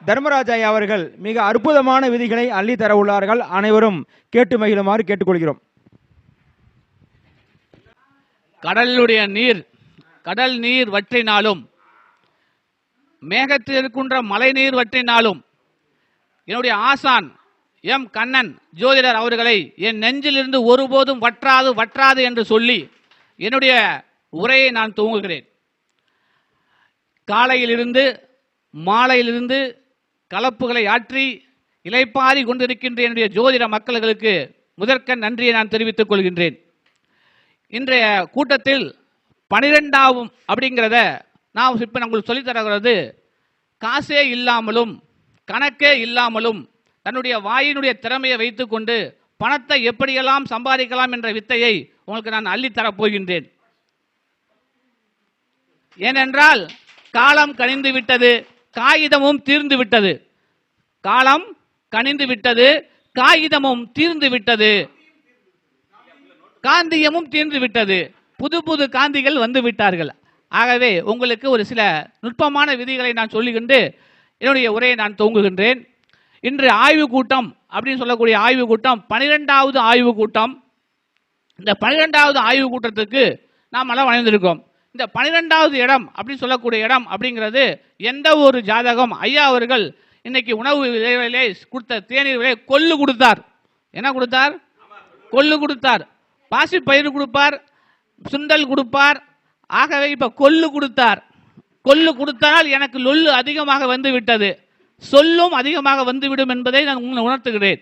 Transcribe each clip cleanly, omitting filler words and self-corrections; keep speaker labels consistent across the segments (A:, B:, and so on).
A: தர்மராஜ் ஐயா அவர்கள் மிக அற்புதமான விதிகளை அள்ளி தர உள்ளார்கள். அனைவரும் கேட்டு மகிழுமாறு கேட்டுக்கொள்கிறோம்.
B: கடலுடைய நீர், கடல் நீர் வற்றினாலும், மேகத்தில் இருக்கின்ற மழை நீர் வற்றினாலும், என்னுடைய ஆசான் எம் கண்ணன் ஜோதிடர் அவர்களை என் நெஞ்சிலிருந்து ஒருபோதும் வற்றாது வற்றாது என்று சொல்லி என்னுடைய உரையை நான் துவங்குகிறேன். காலையிலிருந்து மாலையிலிருந்து கலப்புகளை ஆற்றி இலைப்பாரி கொண்டிருக்கின்ற என்னுடைய ஜோதிட மக்களுக்கு முதற்கண் நன்றியை நான் தெரிவித்துக் கொள்கின்றேன். இன்றைய கூட்டத்தில் 12ஆம் அப்படிங்கிறத நான் இப்போ உங்களுக்கு சொல்லித்தரகிறது, காசே இல்லாமலும் கணக்கே இல்லாமலும் தன்னுடைய வாயினுடைய திறமையை வைத்துக்கொண்டு பணத்தை எப்படியெல்லாம் சம்பாதிக்கலாம் என்ற வித்தையை உங்களுக்கு நான் அள்ளித்தரப் போகின்றேன். ஏனென்றால் காலம் கனிந்து விட்டது, காகிதமும் தீர்ந்து விட்டது. காலம் கனிந்து விட்டது, காகிதமும் தீர்ந்து விட்டது, காந்தியமும் தீர்ந்து விட்டது. புது புது காந்திகள் வந்து விட்டார்கள். ஆகவே உங்களுக்கு ஒரு சில நுட்பமான விதிகளை நான் சொல்லுகின்ற என்னுடைய உரையை நான் துவங்குகின்றேன். இன்று ஆய்வு கூட்டம் அப்படின்னு சொல்லக்கூடிய ஆய்வு கூட்டம் 12வது ஆய்வு கூட்டம். இந்த 12வது ஆய்வு கூட்டத்துக்கு நாம் எல்லாம் வளைந்திருக்கோம். இந்த 12வது இடம் அப்படின்னு சொல்லக்கூடிய இடம் அப்படிங்கிறது எந்த ஒரு ஜாதகம் ஐயா அவர்கள் இன்னைக்கு உணவு விலையிலே கொடுத்த தேநீர் விலை கொள்ளு கொடுத்தார். என்ன கொடுத்தார்? கொள்ளு கொடுத்தார். பாசி பயிர் கொடுப்பார், சுண்டல் கொடுப்பார். ஆகவே இப்ப கொள்ளு கொடுத்தார். கொள்ளு கொடுத்தால் எனக்கு லொல்லு அதிகமாக வந்து விட்டது, சொல்லும் அதிகமாக வந்துவிடும் என்பதை நான் உணர்த்துகிறேன்.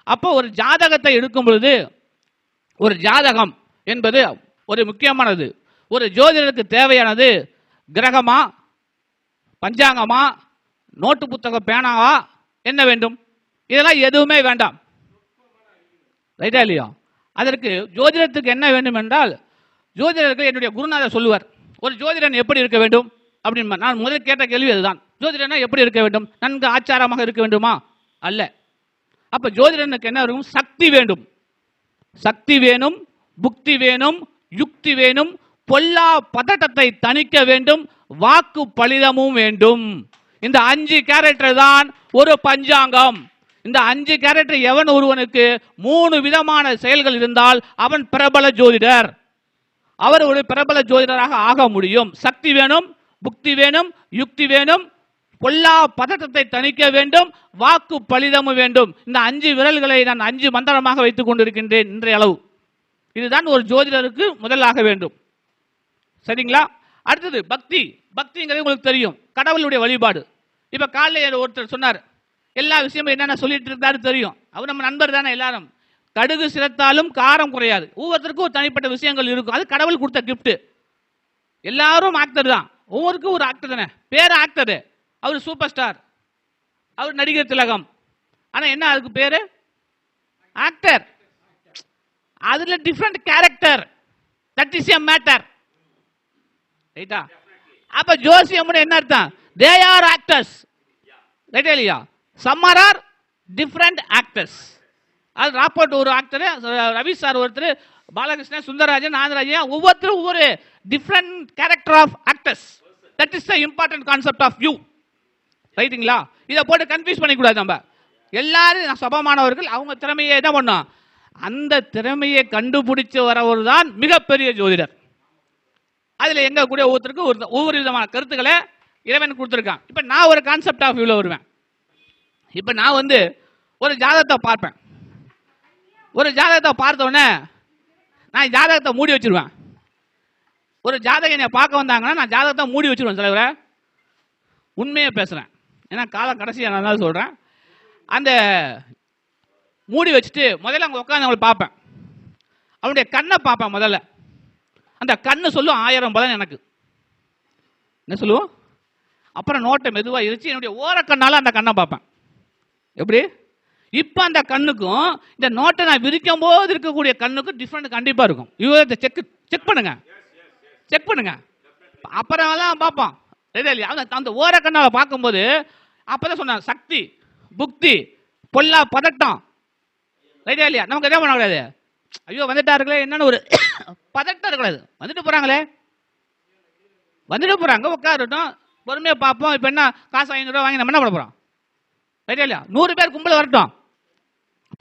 B: அப்போ ஒரு ஜாதகத்தை எடுக்கும் பொழுது, ஒரு ஜாதகம் என்பது ஒரு முக்கியமானது. ஒரு ஜோதிடருக்கு தேவையானது கிரகமா, பஞ்சாங்கமா, நோட்டு புத்தக பேனாவா, என்ன வேண்டும்? இதெல்லாம் எதுவுமே வேண்டாம். ரைட்டா இல்லையா? அதற்கு ஜோதிடத்துக்கு என்ன வேண்டும் என்றால், ஜோதிடர்கள் என்னுடைய குருநாதர் சொல்லுவார், ஒரு ஜோதிடன் எப்படி இருக்க வேண்டும் அப்படின்னு. நான் முதல் கேட்ட கேள்வி அதுதான். ஜோதிடனா எப்படி இருக்க வேண்டும்? நன்கு ஆச்சாரமாக இருக்க வேண்டுமா? அல்ல. அப்ப ஜோதிடனுக்கு என்ன இருக்கும்? சக்தி வேண்டும். சக்தி வேணும், புக்தி வேணும், யுக்தி வேணும், பொல்லா பதட்டத்தை தணிக்க வேண்டும், வாக்கு பலிதமும் வேண்டும். இந்த 5 கேரக்டர் தான் ஒரு பஞ்சாங்கம். இந்த 5 கேரக்டர் எவன் ஒருவனுக்கு 3 விதமான செயல்கள் இருந்தால் அவன் பிரபல ஜோதிடர். அவர் ஒரு பிரபல ஜோதிடராக ஆக முடியும். சக்தி வேணும், புக்தி வேணும், யுக்தி வேணும், பொல்லா பதட்டத்தை தணிக்க வேண்டும், வாக்கு பலிதமும் வேண்டும். இந்த 5 விரல்களை நான் 5 மந்திரமாக வைத்துக் கொண்டிருக்கின்றேன் இன்றைய அளவு. இதுதான் ஒரு ஜோதிடருக்கு முதலாக வேண்டும். சரிங்களா? அடுத்தது பக்தி. பக்திங்கிறது உங்களுக்கு தெரியும், கடவுளுடைய வழிபாடு. இப்ப காலையில் ஒருத்தர் சொன்னார், எல்லா விஷயமும் என்னென்ன சொல்லிட்டு இருந்தாரு தெரியும். அவர் நம்ம நண்பர் தானே. எல்லாரும் கடுகு சிரத்தாலும் காரம் குறையாது. ஒவ்வொருத்தருக்கும் ஒரு தனிப்பட்ட விஷயங்கள் இருக்கும். அது கடவுள் கொடுத்த கிஃப்ட். எல்லாரும் ஆக்டர் தான், ஒவ்வொருக்கும் ஒரு ஆக்டர் தானே. பேர் ஆக்டர், அவர் சூப்பர் ஸ்டார், அவர் நடிகர் திலகம். ஆனா என்ன அதுக்கு பேரு? ஆக்டர். அதுல different character, that is a matter. ரைட்டா? அப்ப ஜோசியம் என்ன அர்த்தம்? They are actors. ரைட்டா இல்லையா? சம்மர் ஆர் டிஃபரண்ட் ஆக்டர்ஸ். அது ராப்போர்ட் ஒரு ஆக்டர், ரவி சார் ஒருத்தர், பாலகிருஷ்ணன், சுந்தரராஜன், ஆந்திராஜன், ஒவ்வொருத்தரும் ஒவ்வொரு different character of actors. That is the important concept of you. ரைட்டுங்களா? இதை போட்டு கன்ஃபியூஸ் பண்ணிக்கூடாது. நம்ம எல்லாரும் சபமானவர்கள், அவங்க திறமையை என்ன பண்ணோம், அந்த திறமையை கண்டுபிடிச்சு வரவர் தான் மிகப்பெரிய ஜோதிடர். அதுல எங்க கூட ஒவ்வொருத்தருக்கு ஒவ்வொரு விதமான கருத்துக்களை இறைவன் கொடுத்துருக்கான். இப்ப நான் ஒரு கான்செப்ட் ஆஃப் வியூல வருவேன். இப்ப நான் ஒரு ஜாதகத்தை பார்ப்பேன். ஒரு ஜாதகத்தை பார்த்த உடனே நான் ஜாதகத்தை மூடி வச்சிருவேன். ஒரு ஜாதகம் என்னை பார்க்க வந்தாங்கன்னா நான் ஜாதகத்தை மூடி வச்சிருவேன். தலைவரை உண்மையை பேசுறேன், ஏன்னா காலம் கடைசியாக நான் தான் சொல்றேன். அந்த மூடி வச்சுட்டு முதல்ல அங்கே உட்காந்து அவங்களை பார்ப்பேன். அவனுடைய கண்ணை பார்ப்பேன். முதல்ல அந்த கண்ணு சொல்லும் 1000 பலன் எனக்கு. என்ன சொல்லுவோம்? அப்புறம் நோட்டை மெதுவாக இருச்சு என்னுடைய ஓரக்கண்ணால அந்த கண்ணை பார்ப்பேன். எப்படி? இப்ப அந்த கண்ணுக்கும் இந்த நோட்டை நான் விரிக்கும் போது இருக்கக்கூடிய கண்ணுக்கும் டிஃபரெண்ட் கண்டிப்பா இருக்கும். இவரை செக் பண்ணுங்க, செக் பண்ணுங்க. அப்புறம் தான் பார்ப்போம். அந்த ஓரக்கண்ணால பார்க்கும்போது அப்பதான் சொன்னாங்க சக்தி, புக்தி, பொல்லா பதட்டம். ரைட்டா இல்லையா? நமக்கு எதாவது பண்ணக்கூடாது. ஐயோ வந்துட்டாருங்களே என்னன்னு ஒரு பதட்டம் இருக்கக்கூடாது. வந்துட்டு போறாங்களே, வந்துட்டு போறாங்க, உட்காரட்டும், பொறுமையா பார்ப்போம். இப்ப என்ன காசு 500 ரூபா வாங்கி நம்ம என்ன பண்ண போறோம்? ரைட்டா இல்லையா? 100 பேர் கும்பல் வரட்டும்,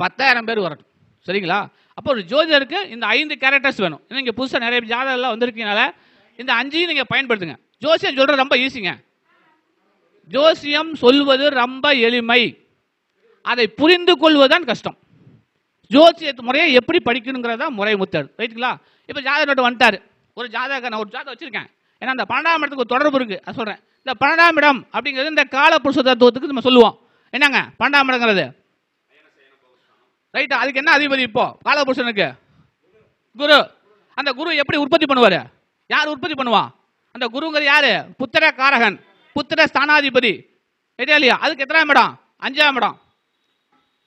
B: 10,000 பேர் வரட்டும், சரிங்களா? அப்போ ஒரு ஜோதிடருக்கு இந்த 5 கேரக்டர்ஸ் வேணும். நீங்க புதுசாக நிறைய ஜாதகம் வந்திருக்கீங்கனால இந்த 5ஐயும் நீங்க பயன்படுத்துங்க. ஜோசியம் சொல்றது ரொம்ப ஈஸிங்க. ஜோசியம் சொல்வது ரொம்ப எளிமை, அதை புரிந்து கொள்வதுதான் கஷ்டம். ஜோசிய முறையை எப்படி படிக்கணுங்கிறதா முறை முத்தல், ரைட்டுங்களா? இப்போ ஜாதக நோட்டு வந்துட்டாரு, ஒரு ஜாதகம் நான் ஒரு ஜாதகம் வச்சிருக்கேன், ஏன்னா அந்த 12ஆம் இடத்துக்கு ஒரு தொடர்பு இருக்கு, அது சொல்றேன். இந்த 12ஆம் இடம் அப்படிங்கிறது இந்த கால புருஷ தத்துவத்துக்கு நம்ம சொல்லுவோம். என்னங்க 12ஆம் இடங்கிறது? ரைட்டா? அதுக்கு என்ன அதிபதி இப்போ காலபுருஷனுக்கு? குரு. அந்த குரு எப்படி உற்பத்தி பண்ணுவாரு? யார் உற்பத்தி பண்ணுவா? அந்த குருங்கிறது யாரு? புத்திர காரகன், புத்திர ஸ்தானாதிபதி, ரைட்டா இல்லையா? அதுக்கு எத்தனாம் இடம்? 5ஆம் இடம்,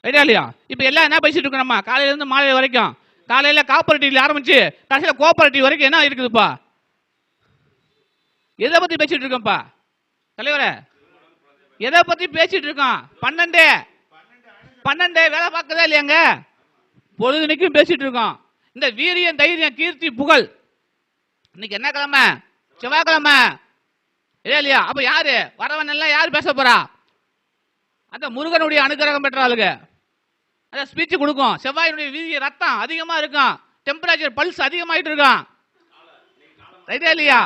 B: ரைட்டா இல்லையா? இப்போ எல்லாம் என்ன பேசிட்டு இருக்கோம் நம்ம காலையில இருந்து மாலை வரைக்கும்? காலையில காப்பரேட்டிவ்ல ஆரம்பிச்சு கடைசியில் கோஆபரேட்டிவ் வரைக்கும் என்ன இருக்குதுப்பா? எதை பத்தி பேசிட்டு இருக்கோம்ப்பா தலைவரே? எதை பத்தி பேசிட்டு இருக்கோம்? 12 வேலை பார்க்கதா இல்லையாங்க? பொழுதுனைக்கும் பேசிட்டு இருக்கோம். இந்த வீரியம், தைரியம், கீர்த்தி, புகழ். இன்னைக்கு என்ன கிழமை? செவ்வாய்க்கிழமை, இல்லையா? அப்ப யாரு வரவன் எல்லாம் யாரு பேச போறா? அந்த முருகனுடைய அனுகிரகம் பெற்ற ஆளுங்க அந்த ஸ்பீச் கொடுக்கும். செவ்வாயினுடைய வீரிய ரத்தம் அதிகமா இருக்கும், டெம்பரேச்சர் பல்ஸ் அதிகமாயிட்டு இருக்கும், ரைட்டா இல்லையா?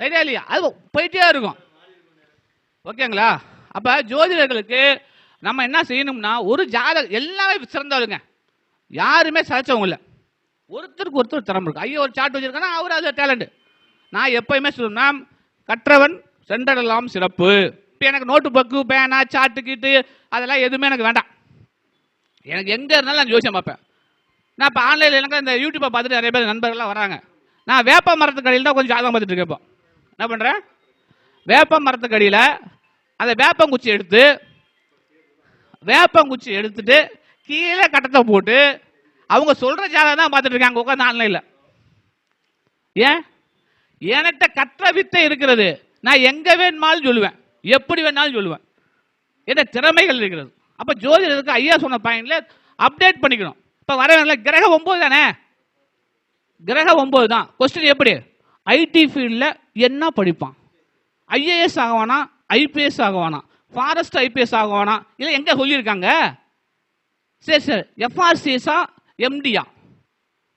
B: ரைட்டா இல்லையா? அது போயிட்டே இருக்கும், ஓகேங்களா? அப்ப ஜோதிடர்களுக்கு நம்ம என்ன செய்யணும்னா, ஒரு ஜாதகம் எல்லாமே சிறந்தவங்க, யாருமே சளைச்சவங்க இல்லை. ஒருத்தருக்கு ஒருத்தர் திறமை இருக்கு. ஐயோ ஒரு சார்ட் வச்சிருக்கேன்னா அவர் அது டேலண்ட். நான் எப்பயுமே சொல்லணும்னா, கற்றவன் சென்றடலாம் சிறப்பு. இப்போ எனக்கு நோட்டு புக்கு, பேனா, சாட்டு கீட்டு அதெல்லாம் எதுவுமே எனக்கு வேண்டாம். எனக்கு எங்கே இருந்தாலும் நான் ஜோசியம் பார்ப்பேன். நான் இப்போ ஆன்லைனில் எனக்கு இந்த யூடியூப்பை பார்த்துட்டு நிறைய பேர் நண்பர்கள்லாம் வராங்க. நான் வேப்ப மரத்துக்கடியில் தான் கொஞ்சம் ஜாதகம் பார்த்துட்டு இருக்கேன். இப்போ என்ன பண்ணுறேன்? வேப்ப மரத்துக்கடியில் அந்த வேப்பங்குச்சி எடுத்துட்டு கீழே கட்டத்தை போட்டு அவங்க சொல்ற ஜாதகம் தான் பார்த்துட்டு இருக்காங்க உட்காந்து ஆன்லைனில். ஏன்? என்கிட்ட கற்ற வித்தை இருக்கிறது. நான் எங்க வேணுமாலும் சொல்லுவேன், எப்படி வேணாலும் சொல்லுவேன், என்ன திறமைகள் இருக்கிறது. அப்ப ஜோதிடருக்கு ஐயா சொன்ன பாயிண்ட்ல அப்டேட் பண்ணிக்கணும். இப்ப வர கிரக 9 தானே, கிரக 9 தான். கொஸ்டின் எப்படி? ஐடி ஃபீல்ட்ல என்ன படிப்பான்? ஐஏஎஸ் ஆகவானா, ஐபிஎஸ் ஆகவானா, ஃபாரஸ்ட் ஐபிஎஸ் ஆகவானா, இல்லை எங்க சொல்லியிருக்காங்க? சரி சார், எஃப்ஆர்சிஎஸ்ஆ எம்டியா,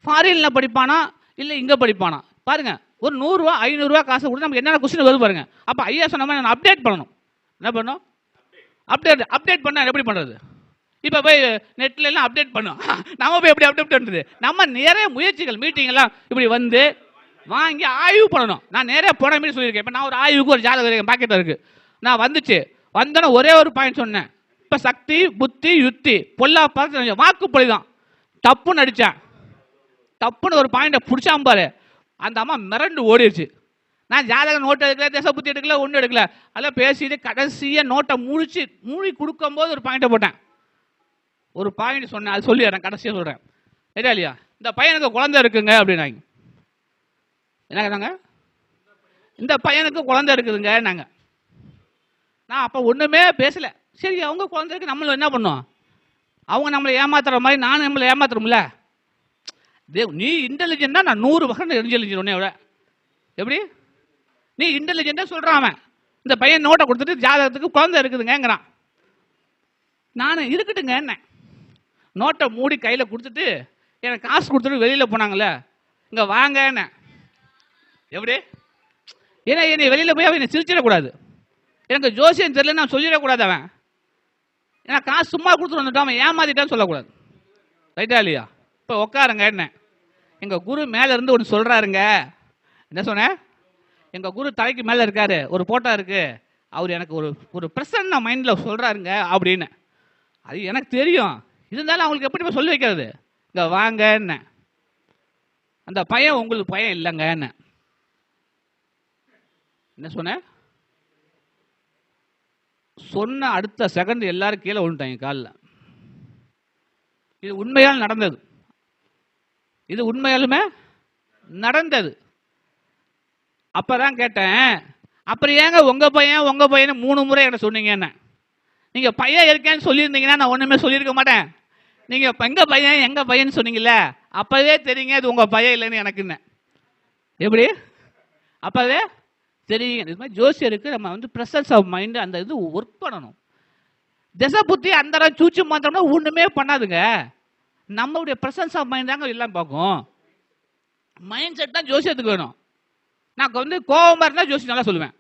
B: ஃபாரின்ல படிப்பானா இல்லை இங்க படிப்பானா? பாருங்க, ஒரு 100 ரூபா 500 ரூபா காசு கொடுத்து நமக்கு என்னென்ன கொஸ்டின் வருது பாருங்க. அப்ப ஐயா சொன்ன மாதிரி நான் அப்டேட் பண்ணணும். என்ன பண்ணணும்? அப்டேட் பண்ண எப்படி பண்றது? இப்ப போய் நெட்ல எல்லாம் அப்டேட் பண்ணும், நம்ம போய் எப்படி அப்டேட் பண்றது? நம்ம நிறைய முயற்சிகள், மீட்டிங் எல்லாம் இப்படி வந்து வாங்கி ஆய்வு பண்ணணும். நான் நிறைய போன மாதிரி சொல்லியிருக்கேன். இப்ப நான் ஒரு ஆய்வுக்கு ஒரு ஜாதகம் பாக்கெட்ல இருக்கு, நான் வந்தோன்னா ஒரே ஒரு பாயிண்ட் சொன்னேன். இப்ப சக்தி, புத்தி, யுத்தி, பொல்லா பார்த்து வாக்குப்பொழி தான். தப்புன்னு அடிச்சேன், தப்புன்னு ஒரு பாயிண்ட பிடிச்சாம் பாரு, அந்த அம்மா மிரண்டு ஓடிடுச்சு. நான் ஜாதகம் நோட்டு எடுக்கல, தேச புத்தி எடுக்கல, ஒன்றும் எடுக்கல, அதெல்லாம் பேசிட்டு கடைசியாக நோட்டை மூடி கொடுக்கும் போது ஒரு பாயிண்ட்டை போட்டேன். ஒரு பாயிண்ட் சொன்னேன், அது சொல்லிடுறேன், கடைசியாக சொல்கிறேன். சரியா இல்லையா? இந்த பையனுக்கு குழந்தை இருக்குங்க அப்படின்னாங்க. என்ன கேட்டாங்க? இந்த பையனுக்கு குழந்தை இருக்குதுங்க நாங்க. நான் அப்போ ஒன்றுமே பேசலை. சரி, அவங்க குழந்தைக்கு நம்மள என்ன பண்ணுவோம்? அவங்க நம்மளை ஏமாத்துற மாதிரி நானும் நம்மளை ஏமாத்துறோம்ல. நீ இன்டெலிஜென்ட்டா, நான் 100 வகை இன்டெலிஜென்ட். உன்னை விட எப்படி நீ இன்டெலிஜென்ட்டா சொல்றான் அவன். இந்த பையன் நோட்டை கொடுத்துட்டு ஜாதகத்துக்கு குழந்தை இருக்குதுங்கிறான். நான் இருக்கட்டுங்க என்ன, நோட்டை மூடி கையில கொடுத்துட்டு எனக்கு காசு கொடுத்துட்டு வெளியில போனாங்கல்ல, இங்க வாங்க என்ன எப்படி? ஏன்னா என்னை வெளியில போய் அவன் சிரிச்சிடக்கூடாது, எனக்கு ஜோசியம் தெரியல நான் சொல்லிடக்கூடாது. அவன் ஏன்னா காசு சும்மா கொடுத்துட்டு வந்துட்டான், அவன் ஏமாத்திட்டான்னு சொல்லக்கூடாது. ரைட்டா இல்லையா? இப்போ உட்காருங்க என்ன, எங்க குரு மேல இருந்து ஒன்று சொல்றாருங்க. என்ன சொன்ன? எங்க குரு தலைக்கு மேல இருக்காரு, ஒரு போட்டோ இருக்கு, அவர் எனக்கு ஒரு பிரசன்ன மைண்ட்ல சொல்றாருங்க அப்படின்னு. அது எனக்கு தெரியும், இருந்தாலும் அவங்களுக்கு எப்படி சொல்லி வைக்கிறது? இங்க வாங்க என்ன, அந்த பையன் உங்களுக்கு பையன் இல்லைங்க என்ன. என்ன சொன்ன? சொன்ன அடுத்த செகண்ட் எல்லாரும் கீழே விழுந்துட்டாங்க காலில். இது உண்மையால் நடந்தது, இது உண்மையாலுமே நடந்தது. அப்பதான் கேட்டேன், அப்புறம் ஏங்க உங்க பையன் 3 முறை என்ன சொன்னீங்க? என்ன நீங்க பையன் இருக்கேன்னு சொல்லியிருந்தீங்கன்னா நான் ஒண்ணுமே சொல்லியிருக்க மாட்டேன். நீங்க எங்க பையன் சொன்னீங்கல்ல, அப்பவே தெரியுங்க இது உங்க பையன் இல்லைன்னு எனக்குன்னு. எப்படி? அப்பவே தெரியும். இது மாதிரி ஜோசியருக்கு நம்ம வந்து ப்ரெசன்ஸ் ஆஃப் மைண்ட் அந்த இது ஒர்க் பண்ணணும். திசை புத்தி அந்த சூச்சு மாத்திரம்னா ஒன்றுமே பண்ணாதுங்க. நம்மளுடைய ப்ரெசன்ஸ் ஆஃப் மைண்ட் தாங்க எல்லாம் பார்க்கும். மைண்ட் செட் தான் ஜோசியத்துக்கு வேணும். நான் வந்து கோபமாக இருந்தால் ஜோசியம் நல்லா சொல்லுவேன்.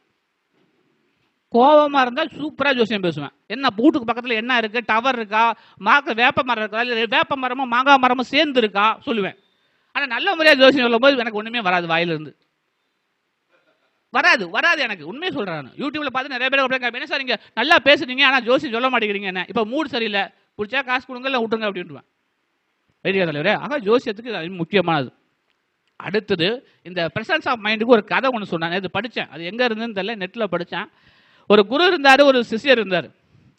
B: கோபமாக இருந்தால் சூப்பராக ஜோசியம் பேசுவேன். என்ன பூட்டுக்கு பக்கத்தில் என்ன இருக்குது, டவர் இருக்கா, வேப்ப மரம் இருக்கா, இல்லை வேப்ப மரமும் மாங்காய் மரமும் சேர்ந்து இருக்கா சொல்லுவேன். ஆனால் நல்ல முறையாக ஜோசியம் சொல்லும்போது எனக்கு ஒன்றுமே வராது, வாயிலிருந்து வராது எனக்கு. உண்மையை சொல்கிறேன். யூடியூப்ல பார்த்து நிறைய பேர் என்ன சார் நீங்கள் நல்லா பேசுறீங்க ஆனால் ஜோசியம் சொல்ல மாட்டேங்கிறீங்க, என்ன இப்போ மூடு சரியில்லை, பிடிச்சா காசு கொடுங்க இல்லை விட்டுருங்க அப்படின்ட்டுவேன். ஐடியா தலைவரே. ஆக ஜோசியத்துக்கு அது முக்கியமானது. அடுத்தது இந்த ப்ரெசன்ஸ் ஆஃப் மைண்டுக்கு ஒரு கதை ஒன்று சொன்னாங்க. இது படித்தேன், அது எங்கே இருந்துன்னு தெரியல, நெட்டில் படித்தேன். ஒரு குரு இருந்தார், ஒரு சிஷியர் இருந்தார்.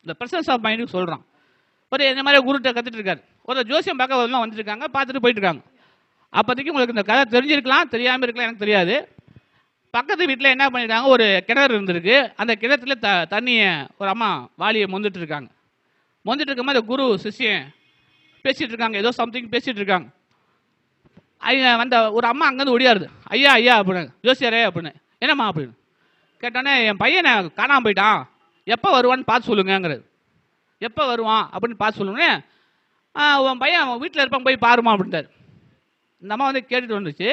B: இந்த ப்ரெசன்ஸ் ஆஃப் மைண்டுக்கு சொல்கிறான். ஒரு இந்த மாதிரி குருட்ட கற்றுட்டு இருக்காரு. ஒரு ஜோசியம் பார்க்க எல்லாம் வந்துருக்காங்க, பார்த்துட்டு போயிட்டு இருக்காங்க. அப்போதைக்கு உங்களுக்கு இந்த கதை தெரிஞ்சிருக்கலாம், தெரியாமல் இருக்கலாம், எனக்கு தெரியாது. பக்கத்து வீட்டில் என்ன பண்ணிட்டாங்க, ஒரு கிணறு இருந்திருக்கு. அந்த கிணத்துல தண்ணியை ஒரு அம்மா வாளியை மொந்துட்டு இருக்காங்க. மொந்துட்டு இருக்கும்போது குரு சிஷியன் பேசிகிட்டு இருக்காங்க, ஏதோ சம்திங் பேசிகிட்டு இருக்காங்க. வந்த ஒரு அம்மா அங்கேருந்து ஒடியாருது. ஐயா ஐயா அப்படின்னு, ஜோசியரே அப்படின்னு. என்னம்மா அப்படின்னு கேட்டானே, என் பையனை காணாமல் போயிட்டான், எப்போ வருவான்னு பார்த்து சொல்லுங்கிறது. எப்போ வருவான் அப்படின்னு பார்த்து சொல்லுங்க. உன் பையன் அவன் வீட்டில் இருப்பான், போய் பாருமா அப்படின்ட்டார். இந்த அம்மா வந்து கேட்டுட்டு வந்துச்சு.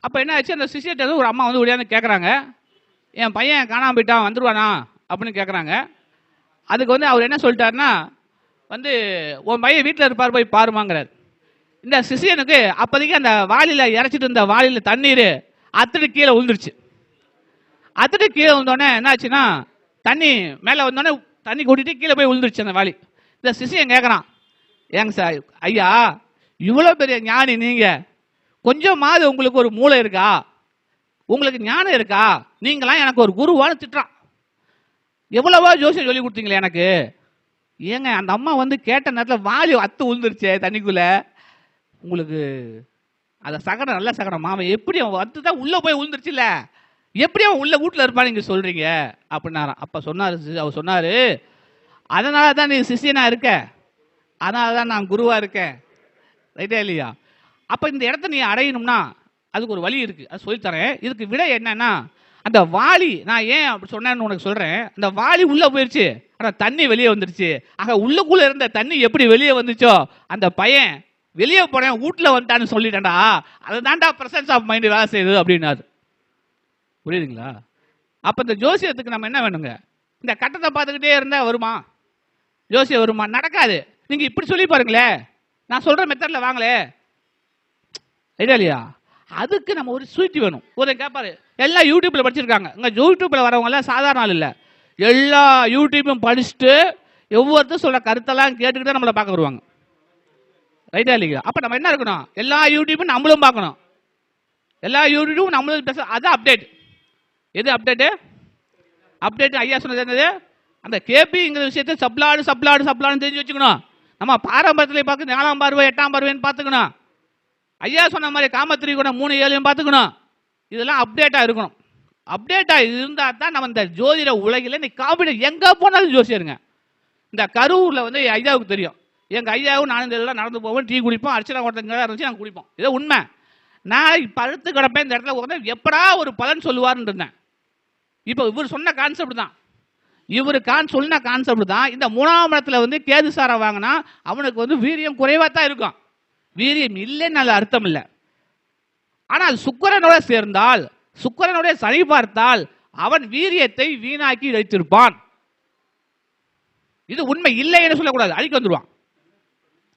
B: அப்போ என்ன ஆச்சு, அந்த சிஷியர்கிட்ட வந்து ஒரு அம்மா வந்து ஒடியாந்து கேட்குறாங்க, என் பையன் காணாமல் போயிட்டான், வந்துடுவானா அப்படின்னு கேட்குறாங்க. அதுக்கு வந்து அவர் என்ன சொல்லிட்டாருன்னா வந்து, உன் பையன் வீட்டில் இருப்பார், போய் பாருமாங்கிறார். இந்த சிஷியனுக்கு அப்போதைக்கு அந்த வாளியில் இறச்சிட்டு இருந்த வாளியில் தண்ணீர் அத்துட்டு கீழே விழுந்துருச்சு. அத்துட்டு கீழே விழுந்தோடனே என்னாச்சுன்னா, தண்ணி மேலே வந்தோடனே தண்ணி கூட்டிட்டு கீழே போய் விழுந்துருச்சு அந்த வாளி. இந்த சிஷியன் கேட்குறான், ஏங்க சார் ஐயா, இவ்வளோ பெரிய ஞானி நீங்கள், கொஞ்சமாவது உங்களுக்கு ஒரு மூளை இருக்கா, உங்களுக்கு ஞானம் இருக்கா, நீங்களாம் எனக்கு ஒரு குருவான்னு திட்டுறான். எவ்வளவோ ஜோசியம் சொல்லி கொடுத்தீங்களே எனக்கு. ஏங்க அந்த அம்மா வந்து கேட்ட நேரத்தில் வாளி அத்து விழுந்துருச்சு தண்ணிக்குள்ளே, உங்களுக்கு அதை சகடம் நல்ல சகடமா, அவன் எப்படி அவன் வந்து தான் உள்ளே போய் விழுந்துருச்சுல்ல, எப்படி அவன் உள்ள வீட்டில் இருப்பான்னு நீங்கள் சொல்கிறீங்க அப்படின்னாரான். அப்போ சொன்னார், அவர் சொன்னார், அதனால தான் நீ சிஷியனா இருக்க, அதனால தான் நான் குருவாக இருக்கேன். ரைட்டா இல்லையா? அப்போ இந்த இடத்த நீ அடையணும்னா அதுக்கு ஒரு வழி இருக்குது, அது சொல்லித்தரேன். இதுக்கு விட என்னன்னா, அந்த வாளி நான் ஏன் அப்படி சொன்னேன்னு உனக்கு சொல்கிறேன். அந்த வாளி உள்ளே போயிடுச்சு, ஆனால் தண்ணி வெளியே வந்துருச்சு. ஆக உள்ளுக்குள்ளே இருந்த தண்ணி எப்படி வெளியே வந்துச்சோ, அந்த பையன் வெளியே போனேன் வீட்டில் வந்துட்டான்னு சொல்லிட்டேன்டா, அதுதான்டா ப்ரெசன்ஸ் ஆஃப் மைண்டு வேலை செய்யுது அப்படின்னாரு. புரியுதுங்களா? அப்போ இந்த ஜோசியத்துக்கு நம்ம என்ன வேணுங்க, இந்த கட்டத்தை பார்த்துக்கிட்டே இருந்தால் வருமா ஜோசியம்? வருமா? நடக்காது. நீங்கள் இப்படி சொல்லி பாருங்களேன், நான் சொல்கிற மெத்தடில் வாங்களே, ஐடியா இல்லையா? அதுக்கு நம்ம ஒரு ஸ்வீட் வேணும். ஒரு கேட்பாரு, எல்லாம் யூடியூப்பில் படிச்சிருக்காங்க. இங்கே யூடியூப்பில் வரவங்களாம் சாதாரண ஆள் இல்லை, எல்லா யூடியூப்பும் படிச்சுட்டு ஒவ்வொருத்தரும் சொல்கிற கருத்தெல்லாம் கேட்டுக்கிட்டு நம்மளை பார்க்க வருவாங்க. ரைட்டா இல்லைங்களா? அப்போ நம்ம என்ன இருக்கணும், எல்லா யூடியூப்பும் நம்மளும் பார்க்கணும், எல்லா யூடியூப்பும் நம்மளும் பேச. அதுதான் அப்டேட். எது அப்டேட்டு? அப்டேட் ஐயா சொன்னது என்னது, அந்த கேபிங்கிற விஷயத்தை சப்ளாடு தெரிஞ்சு வச்சுக்கணும். நம்ம பாரம்பரியத்தில் பார்க்க 4ஆம் பார்வை 8ஆம் பார்வைன்னு பார்த்துக்கணும். ஐயா சொன்ன மாதிரி காமத்திரிகுணம் 3 7 பார்த்துக்கணும். இதெல்லாம் அப்டேட்டாக இருக்கணும். அப்டேட்டாக இருந்தால் தான் நம்ம இந்த ஜோதிட உலகில் நீ காம்பீட் எங்கே போனாலும் ஜோசியருங்க. இந்த கரூரில் வந்து ஐயாவுக்கு தெரியும், எங்கள் ஐயாவும் நானும் இதெல்லாம் நடந்து போவோம், டீ குடிப்போம், அர்ச்சனை ஒருத்தங்க இருந்துச்சு, நாங்கள் குடிப்போம். இதோ உண்மை. நான் பழுத்து கிடப்பேன் இந்த இடத்துல உட்காந்து, எப்படா ஒரு பலன் சொல்லுவார்னு இருந்தேன். இப்போ இவர் சொன்ன கான்செப்ட் தான், இவர் சொன்ன கான்செப்ட் தான். இந்த 3ஆம் இடத்துல வந்து கேது சாரை வாங்கினா அவனுக்கு வந்து வீரியம் குறைவாக தான் இருக்கும். வீரியம் இல்லைன்னு அர்த்தம் இல்லை. ஆனால் சுக்கிரனோட சேர்ந்தால், சுக்கிரனோட சனி பார்த்தால் அவன் வீரியத்தை வீணாக்கி வைத்திருப்பான். இது உண்மை, இல்லைன்னு சொல்லக்கூடாது, அழிக்க வந்துடுவான்.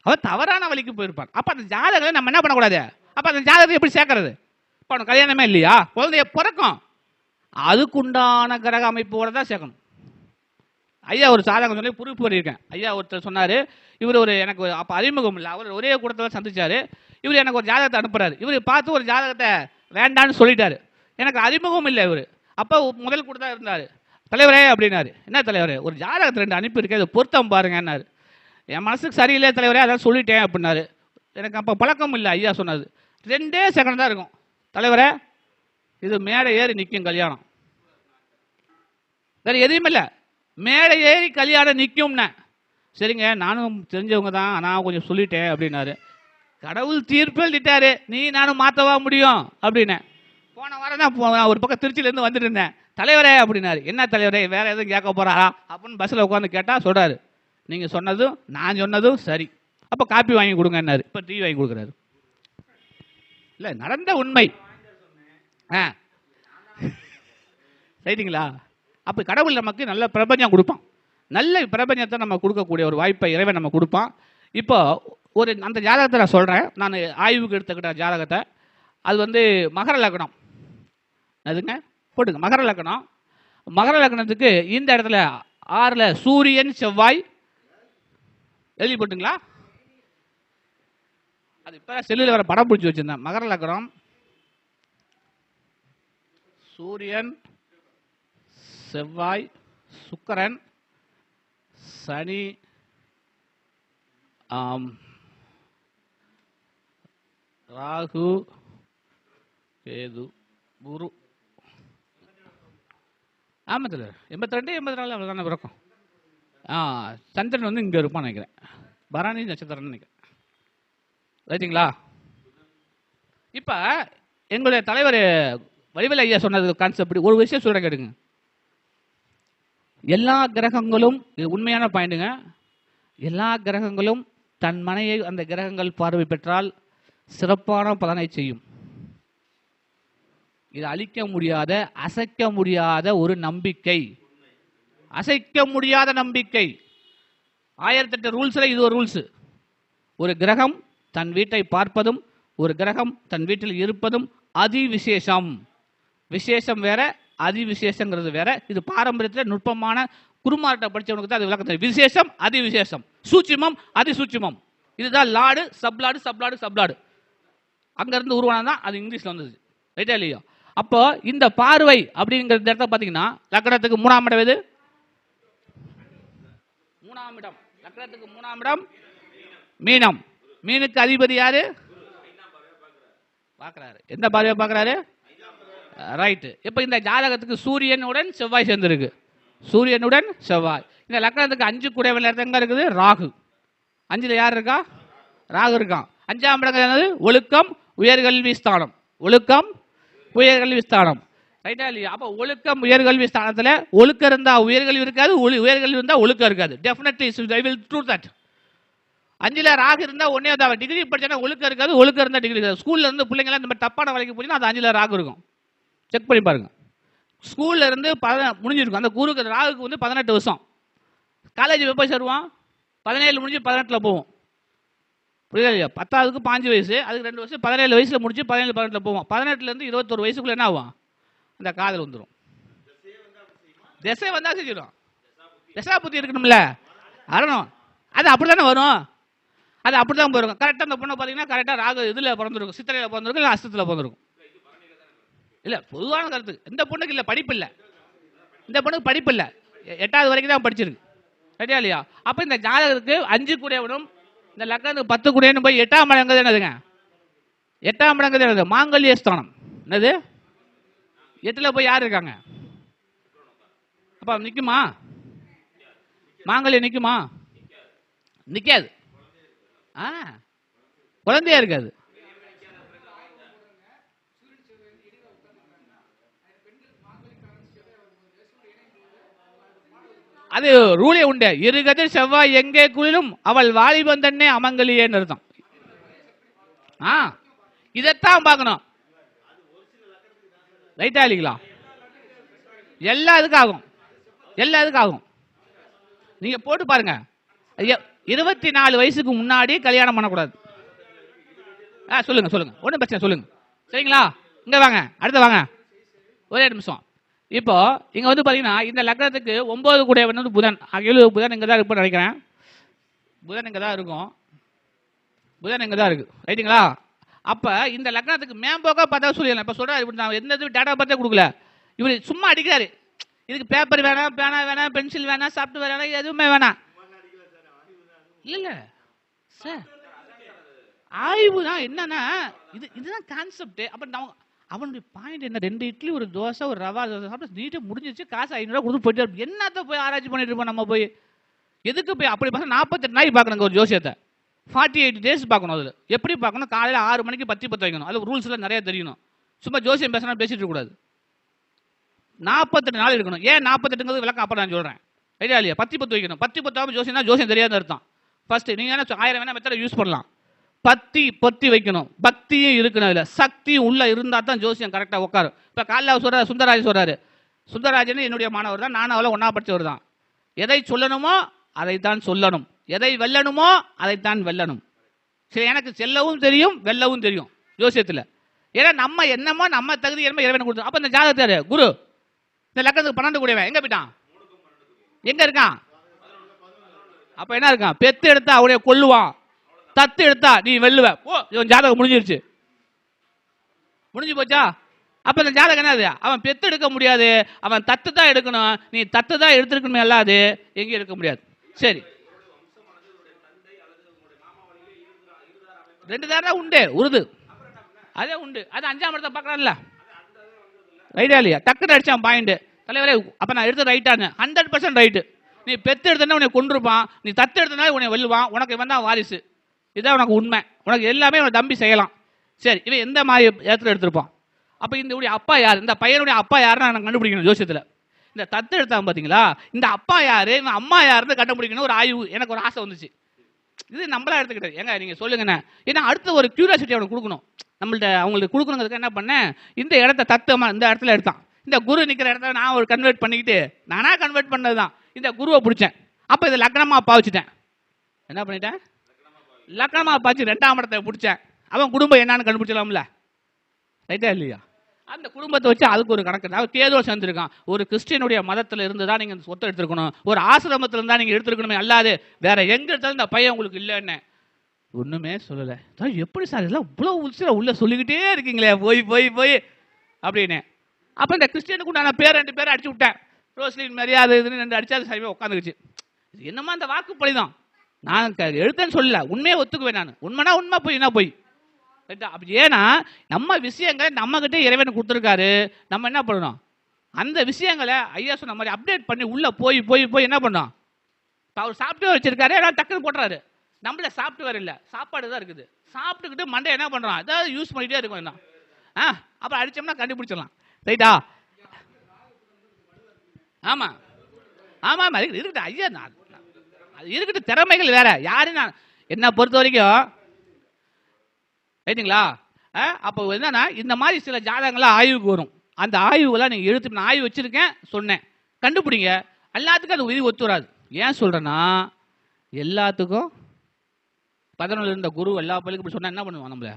B: அவன் தவறான வழிக்கு போயிருப்பான். அப்ப அந்த ஜாதகத்தை நம்ம என்ன பண்ணக்கூடாது, அப்ப அந்த ஜாதகத்தை எப்படி சேர்க்கறது? இப்போ அவனுக்கு கல்யாணமே இல்லையா, குழந்தைய பிறக்கும், அதுக்குண்டான கிரக அமைப்போட தான் சேர்க்கணும். ஐயா ஒரு சாதகம் சொல்லி ப்ரூஃப் பண்ணியிருக்கேன். ஐயா ஒருத்தர் சொன்னார், இவர் ஒரு எனக்கு அப்போ அறிமுகம் இல்லை, அவர் ஒரே கூட்டத்தில் சந்திச்சார். இவர் எனக்கு ஒரு ஜாதகத்தை அனுப்புறாரு. இவர் பார்த்து ஒரு ஜாதகத்தை வேண்டான்னு சொல்லிட்டாரு. எனக்கு அறிமுகம் இல்லை இவர். அப்போ முதல் கூட்டத்தான் இருந்தார். தலைவரே அப்படின்னாரு. என்ன தலைவரே, ஒரு ஜாதகத்தை 2 அனுப்பியிருக்கேன், அது பொருத்தம் பாருங்கன்னாரு. என் மனசுக்கு சரியில்லை தலைவரே, அதான் சொல்லிட்டேன் அப்படின்னாரு. எனக்கு அப்போ பழக்கம் இல்லை ஐயா சொன்னது. 2 செகண்ட் தான் இருக்கும். தலைவரே இது மேடை ஏறி நிற்கும் கல்யாணம், வேறு எதுவுமே இல்லை, மேடை ஏறி கல்யாணம் நிற்கும்னே. சரிங்க நானும் தெரிஞ்சவங்க தான், நான் கொஞ்சம் சொல்லிட்டேன் அப்படின்னாரு. கடவுள் தீர்ப்பு எழுதிட்டாரு, நீ நானும் மாற்றவா முடியும் அப்படின்னு. போன வாரம் தான் ஒரு பக்கம் திருச்சியிலேருந்து வந்துட்டு இருந்தேன். தலைவரே அப்படின்னாரு. என்ன தலைவரே, வேற எதுவும் கேட்க போறாரா அப்படின்னு பஸ்ஸில் உட்காந்து கேட்டால் சொல்கிறாரு, நீங்கள் சொன்னதும் நான் சொன்னதும் சரி, அப்போ காப்பி வாங்கி கொடுங்கன்னாரு. இப்போ டீ வாங்கி கொடுக்குறாரு. இல்லை, நடந்த உண்மை. ரைட்டுங்களா? அப்போ கடவுள் நமக்கு நல்ல பிரபஞ்சம் கொடுப்பான். நல்ல பிரபஞ்சத்தை நம்ம கொடுக்கக்கூடிய ஒரு வாய்ப்பை இறைவன் நம்ம கொடுப்பான். இப்போ ஒரு அந்த ஜாதகத்தை நான் சொல்கிறேன். நான் ஆய்வுக்கு எடுத்துக்கிட்ட ஜாதகத்தை. அது வந்து மகர லக்னம். அதுங்க போட்டுங்க, மகர லக்னம். மகர லக்னத்துக்கு இந்த இடத்துல 6ல் சூரியன் செவ்வாய் எழுதி போட்டுங்களா? அது இப்போ செல்லில் வர படம் பிடிச்சி வச்சிருந்தேன். மகர லக்னம், சூரியன், செவ்வாய், சுக்கிரன், சனி, ராகு, கேது, குரு. ஆமாம் சார், 82 84 அவ்வளோதானே பிறக்கும். சந்திரன் வந்து இங்கே இருப்பான்னு நினைக்கிறேன். பரணி நட்சத்திரம்னு நினைக்கிறேன். ரைட்டுங்களா? இப்போ எங்களுடைய தலைவர் வடிவேலு ஐயா சொன்னது கான்செப்ட் ஒரு விஷயம் சொல்கிறேன் கேட்டுங்க. எல்லா கிரகங்களும், இது உண்மையான பாயிண்ட்டுங்க, எல்லா கிரகங்களும் தன் மனையை அந்த கிரகங்கள் பார்வை பெற்றால் சிறப்பான பலனை செய்யும். இது அழிக்க முடியாத, அசைக்க முடியாத ஒரு நம்பிக்கை. அசைக்க முடியாத நம்பிக்கை. 1008 ரூல்ஸில் இது ஒரு ரூல்ஸ். ஒரு கிரகம் தன் வீட்டை பார்ப்பதும் ஒரு கிரகம் தன் வீட்டில் இருப்பதும் அதி விசேஷம். விசேஷம் வேற, அதி விசேஷங்கிறது வேற. இது பாரம்பரியத்தில் நுட்பமான குருமார்கிட்ட படித்தவனுக்கு தான் அது விளக்கம் தெரியும். விசேஷம், அதி விசேஷம், சூட்சுமம், அதி சூட்சுமம். இதுதான் லாடு, சப்லாடு, சப்லாடு, சப்லாடு. அங்கேருந்து உருவானது தான் அது இங்கிலீஷில் வந்தது. ரைட்டா இல்லையா? அப்போ இந்த பார்வை அப்படிங்கிற இடத்த பார்த்தீங்கன்னா லக்னத்துக்கு 3ஆம் இடம் எது? 3ஆம் இடம். லக்னத்துக்கு 3ஆம் இடம் மீனம். மீனுக்கு அதிபதி யாரு? பார்க்குறாரு. எந்த பார்வையை பார்க்குறாரு? ரைட்டு. இப்போ இந்த ஜாதகத்துக்கு சூரியனுடன் செவ்வாய் சேர்ந்துருக்கு. சூரியனுடன் செவ்வாய். இந்த லக்னத்துக்கு 5 கூடையவன் எங்க இருக்குது? ராகு. 5ல் யார் இருக்கா? ராகு இருக்கான். 5ஆம் இடம் என்னது? ஒழுக்கம், உயர்கல்வி ஸ்தானம். ஒழுக்கம், உயர்கல்வி ஸ்தானம். ரைட்டா இல்லையா? அப்போ ஒழுக்கம், உயர்கல்வி ஸ்தானத்தில் ஒழுக்கம் இருந்தால் உயர்கல்வி இருக்காது, உயர்கல்வி இருந்தால் ஒழுக்கம் இருக்காது. Definitely I will true that. 5ல் Rahu இருந்தால் ஒன்னே தான் டிகிரி படிச்சா ஒழுக்கம் இருக்காது, ஒழுக்கம் இருந்தால் டிகிரி இருக்காது. ஸ்கூல்ல இருந்து பிள்ளைங்களாம் இந்த மாதிரி தப்பான வேலைக்கு போச்சுன்னா அது 5ல் ராகு இருக்கும். செக் பண்ணி பாருங்க. ஸ்கூல்ல இருந்து முடிஞ்சிருக்கும். அந்த குருக்கு ராகுக்கு வந்து 18 வருஷம். காலேஜ் எப்போ சேருவான்? 17 முடிஞ்சு 18ல் போவோம். புரியுதா இல்லையா? 10ஆவதுக்கு 5 வயசு, அதுக்கு 2 வருஷம், 17 வயசில் முடிச்சு 17 18ல் போவோம். 18லேருந்து 21 வயசுக்குள்ள என்ன ஆகும்? அந்த காதல் வந்துடும். திசை வந்தா செஞ்சிடும். திசா புத்தி இருக்கணும்ல, வரணும். அது அப்படி தானே வரும். அது அப்படி தான் போயிருக்கும். கரெக்டாக அந்த பொண்ணை பார்த்தீங்கன்னா கரெக்டாக ராகு இதில் பிறந்திருக்கும், சித்திரையில் பிறந்திருக்கும், இல்லை அஸ்தத்தில் பிறந்திருக்கும். இல்லை, பொதுவான கருத்து. இந்த பொண்ணுக்கு இல்லை, படிப்பு இல்லை. இந்த பொண்ணுக்கு படிப்பு இல்லை, 8வது வரைக்கும் தான் படிச்சிருக்கு. சரியா இல்லையா? அப்போ இந்த ஜாதகத்துக்கு 5 கூடையவனும் இந்த லக்னத்துக்கு 10 கூடையவனும் போய் 8ஆம் இடங்கிறது என்னதுங்க? 8ஆம் இடங்கிறது என்னது? மாங்கல்ய ஸ்தானம். என்னது? 8ல் போய் யார் இருக்காங்க? அப்போ நிற்குமா? மாங்கல்யம் நிற்குமா? நிற்காது. குழந்தையா இருக்காது. அது ரூலே உண்டு. இருகதிர் செவ்வாய் எங்கே குளிரும் அவள் வாலிபன் தன்னே அமங்கலியேன்னு அர்த்தம். இதைத்தான் பார்க்கணும். ரைட்டா இல்லைங்களா? எல்லா இதுக்கும் ஆகும், எல்லா இதுக்கும் ஆகும். நீங்க போட்டு பாருங்க. 24 வயசுக்கு முன்னாடி கல்யாணம் பண்ணக்கூடாது. சொல்லுங்க சொல்லுங்க, ஒன்றும் பிரச்சனை, சொல்லுங்க. சரிங்களா? இங்க வாங்க, அடுத்து வாங்க, ஒரே நிமிஷம். இப்போ இங்க வந்து பாத்தீங்கன்னா இந்த லக்னத்துக்கு 9 கூடையவன் வந்து புதன். புதன் இங்க தான் இருப்பேன்னு நினைக்கிறேன். புதன் இங்க தான் இருக்கும். புதன் இங்க தான் இருக்கு. ரைட்டுங்களா? அப்ப இந்த லக்னத்துக்கு மேம்போக்கா பார்த்தா சொல்லிடலாம். இப்ப சொல்றாரு, இப்படி நான் எந்த டேட்டா பார்த்தே கொடுக்கல, இவர் சும்மா அடிக்கிறாரு. இதுக்கு பேப்பர் வேணாம், பேனா வேணாம், பென்சில் வேணாம், சாப்பிட்டு வேணாம், எதுவுமே வேணாம். இல்ல சார், ஆய்வு தான். என்னன்னா இதுதான் கான்செப்ட். அப்ப அவனுடைய பாயிண்ட் என்ன? 2 இட்லி, ஒரு தோசை, ஒரு ரவா தோசை சாப்பிட்டு நீட்டை முடிஞ்சிச்சு, காசு 500 ரூபா கொடுத்து போயிட்டு என்னத்த போய் ஆராய்ச்சி பண்ணிட்டு இருப்போம் நம்ம போய்? எதுக்கு போய் அப்படி பார்த்தா 48 நாய் பார்க்கணுங்க ஒரு ஜோசியத்தை. 48 டேஸ் பார்க்கணும். அதில் எப்படி பார்க்கணும்? காலையில் 6 மணிக்கு 10 வைக்கணும். அது ரூல்ஸ்லாம் நிறைய தெரியணும். சும்மா ஜோசியம் பேசணும் பேசிட்டு இருக்கக்கூடாது. 48 நாள் இருக்கணும். ஏன் 48ங்கிறது விளக்கம் அப்போ நான் சொல்கிறேன். ஐடியா இல்லையா? 10 வைக்கணும். 10 ஜோசியம் தான் ஜோசியம் தெரியாத அர்த்தம். ஃபர்ஸ்ட் நீங்கள் என்ன 1000 வேணா மெத்தடை யூஸ் பண்ணலாம். 10 வைக்கணும். பக்தியும் இருக்கணும், இல்லை சக்தியும் உள்ள இருந்தால் தான் ஜோசியம் கரெக்டாக உட்காரும். இப்போ காலைல சொல்கிறார் சுந்தரராஜன் சொல்கிறாரு, சுந்தரராஜன் என்னுடைய மாணவர் தான், நானும் அவளை ஒன்றா படித்தவர் தான். எதை சொல்லணுமோ அதைத்தான் சொல்லணும், எதை வெல்லணுமோ அதைத்தான் வெல்லணும். சரி, எனக்கு செல்லவும் தெரியும் வெல்லவும் தெரியும் ஜோசியத்தில். ஏன்னா நம்ம என்னமோ நம்ம தகுதி என்னமோ இறைவனை கொடுத்தோம். அப்போ இந்த ஜாதகத்தாரு குரு இந்த லக்கத்துக்கு 12 கூடியவன் எங்கே போயிட்டான்? எங்கே இருக்கான்? அப்போ என்ன இருக்கான்? பெத்து எடுத்தா அவனைய கொல்லுவான், தத்து எடுத்தா நீ வெல்லுவ. ஓ, இவன் ஜாதகம் முடிஞ்சிருச்சு, முடிஞ்சு போச்சா? அப்போ இந்த ஜாதகம் என்னது? அவன் பெத்து எடுக்க முடியாது, அவன் தத்து தான் எடுக்கணும். நீ தத்து தான் எடுத்துருக்கணுமே, அல்லாது எங்கேயும் எடுக்க முடியாது. சரி, 2 தாரம் உண்டு உருது, அதே உண்டு. அது 5ஆம் இடத்தை பார்க்கறான்ல, ரைட்டா இல்லையா? டக்குன்னு அடிச்சான் பாயிண்ட் தலைவரே. அப்போ நான் எடுத்து ரைட்டானு 100% ரைட்டு. நீ பெத்து எடுத்தனா உன்னை கொண்டிருப்பான், நீ தத்து எடுத்தனால உன்னை வெல்லுவான், உனக்கு இவன் தான் வாரிசு. இதுதான் உனக்கு உண்மை. உனக்கு எல்லாமே உனக்கு தம்பி செய்யலாம். சரி, இவன் எந்த மாதிரி இடத்துல எடுத்திருப்பான்? அப்போ இந்த அப்பா யார், இந்த பையனுடைய அப்பா யாருன்னு நான் கண்டுபிடிக்கணும் ஜோசியத்தில். இந்த தத்து எடுத்தான் பார்த்தீங்களா, இந்த அப்பா யாரு இவன் அம்மா யாருன்னு கண்டுபிடிக்கணும். ஒரு ஆய்வு எனக்கு ஒரு ஆசை வந்துச்சு. இது நம்மளா எடுத்துக்கிட்டது. ஏங்க நீங்கள் சொல்லுங்கண்ணே, ஏன்னா அடுத்த ஒரு கியூரியாசிட்டி அவனுக்கு கொடுக்கணும். நம்மள்ட்ட அவங்களுக்கு கொடுக்கணுங்கிறதுக்கு என்ன பண்ணேன், இந்த இடத்த தத்துவமா இந்த இடத்துல எடுத்தான். இந்த குரு நிற்கிற இடத்துல நான் ஒரு கன்வெர்ட் பண்ணிக்கிட்டு நானா கன்வெர்ட் பண்ணது தான். இந்த குருவை பிடிச்சேன். அப்போ இதை லக்னமாக பாவிச்சிட்டேன். என்ன பண்ணிட்டேன்? லக்னமாக பாய்ச்சி 2ஆம் இடத்தை பிடிச்சேன். அவன் குடும்பம் என்னன்னு கண்டுபிடிச்சலாம்ல, ரைட்டா இல்லையா? அந்த குடும்பத்தை வச்சு அதுக்கு ஒரு கணக்கு. அவன் கேதோ சேர்ந்துருக்கான். ஒரு கிறிஸ்டியனுடைய மதத்தில் இருந்து தான் நீங்கள் சொத்தை எடுத்துருக்கணும், ஒரு ஆசிரமத்தில் இருந்தால் நீங்கள் எடுத்துருக்கணுமே, அல்லாது வேற எங்கே எடுத்தாலும் இந்த பையன் உங்களுக்கு இல்லைன்னு ஒன்றுமே சொல்லலை. எப்படி சார் இதெல்லாம் இவ்வளோ உள்ள உள்ள சொல்லிக்கிட்டே இருக்கீங்களே போய் போய் போய் அப்படின்னு. அப்போ இந்த கிறிஸ்டியனுக்கு நான் 2 பேரை அடிச்சு விட்டேன். ரோஸ்லின் மரியாதை இதுன்னு 2 அடிச்சா அது சரியாக உட்காந்துக்குச்சு. இது என்னமா அந்த வாக்குப்படி தான். நான் எழுத்தேன்னு சொல்லல, உண்மையை ஒத்துக்குவேன். நான் உண்மைனா உண்மை, போய்னா போய். அப்படி ஏன்னா நம்ம விஷயங்களை நம்மகிட்ட இறைவன் கொடுத்துருக்காரு. நம்ம என்ன பண்ணணும், அந்த விஷயங்களை ஐயா சொன்ன மாதிரி அப்டேட் பண்ணி உள்ள போய் போய் போய் என்ன பண்ணோம். அவர் சாஃப்ட்வேர் வச்சிருக்காரு, எல்லாம் டக்குன்னு போட்டுறாரு. நம்மள சாஃப்ட்வேர் இல்லை, சாப்பாடு தான் இருக்குது. சாப்பிட்டுக்கிட்டு மண்டை என்ன பண்ணுறான், ஏதாவது யூஸ் பண்ணிகிட்டே இருக்கும். என்ன அப்புறம் அடித்தோம்னா கண்டுபிடிச்சிடலாம், ரைட்டா? ஆமாம் ஆமாம் ஆமாம், இருக்கட்டும் ஐயா, அது இருக்கட்டும். திறமைகள் வேற யாரு. நான் என்னை பொறுத்த வரைக்கும் ரைட்டுங்களா? அப்போ என்னன்னா இந்த மாதிரி சில ஜாதகங்கள்லாம் ஆய்வுக்கு வரும். அந்த ஆய்வுகளாம் நீங்கள் எடுத்து நான் ஆய்வு வச்சுருக்கேன் சொன்னேன், கண்டுபிடிங்க. எல்லாத்துக்கும் அது விதி ஒத்து வராது. ஏன் சொல்கிறேன்னா, எல்லாத்துக்கும் 11 இருந்த குரு எல்லா பள்ளிக்கும் இப்படி சொன்னால் என்ன பண்ணுவான், நம்மள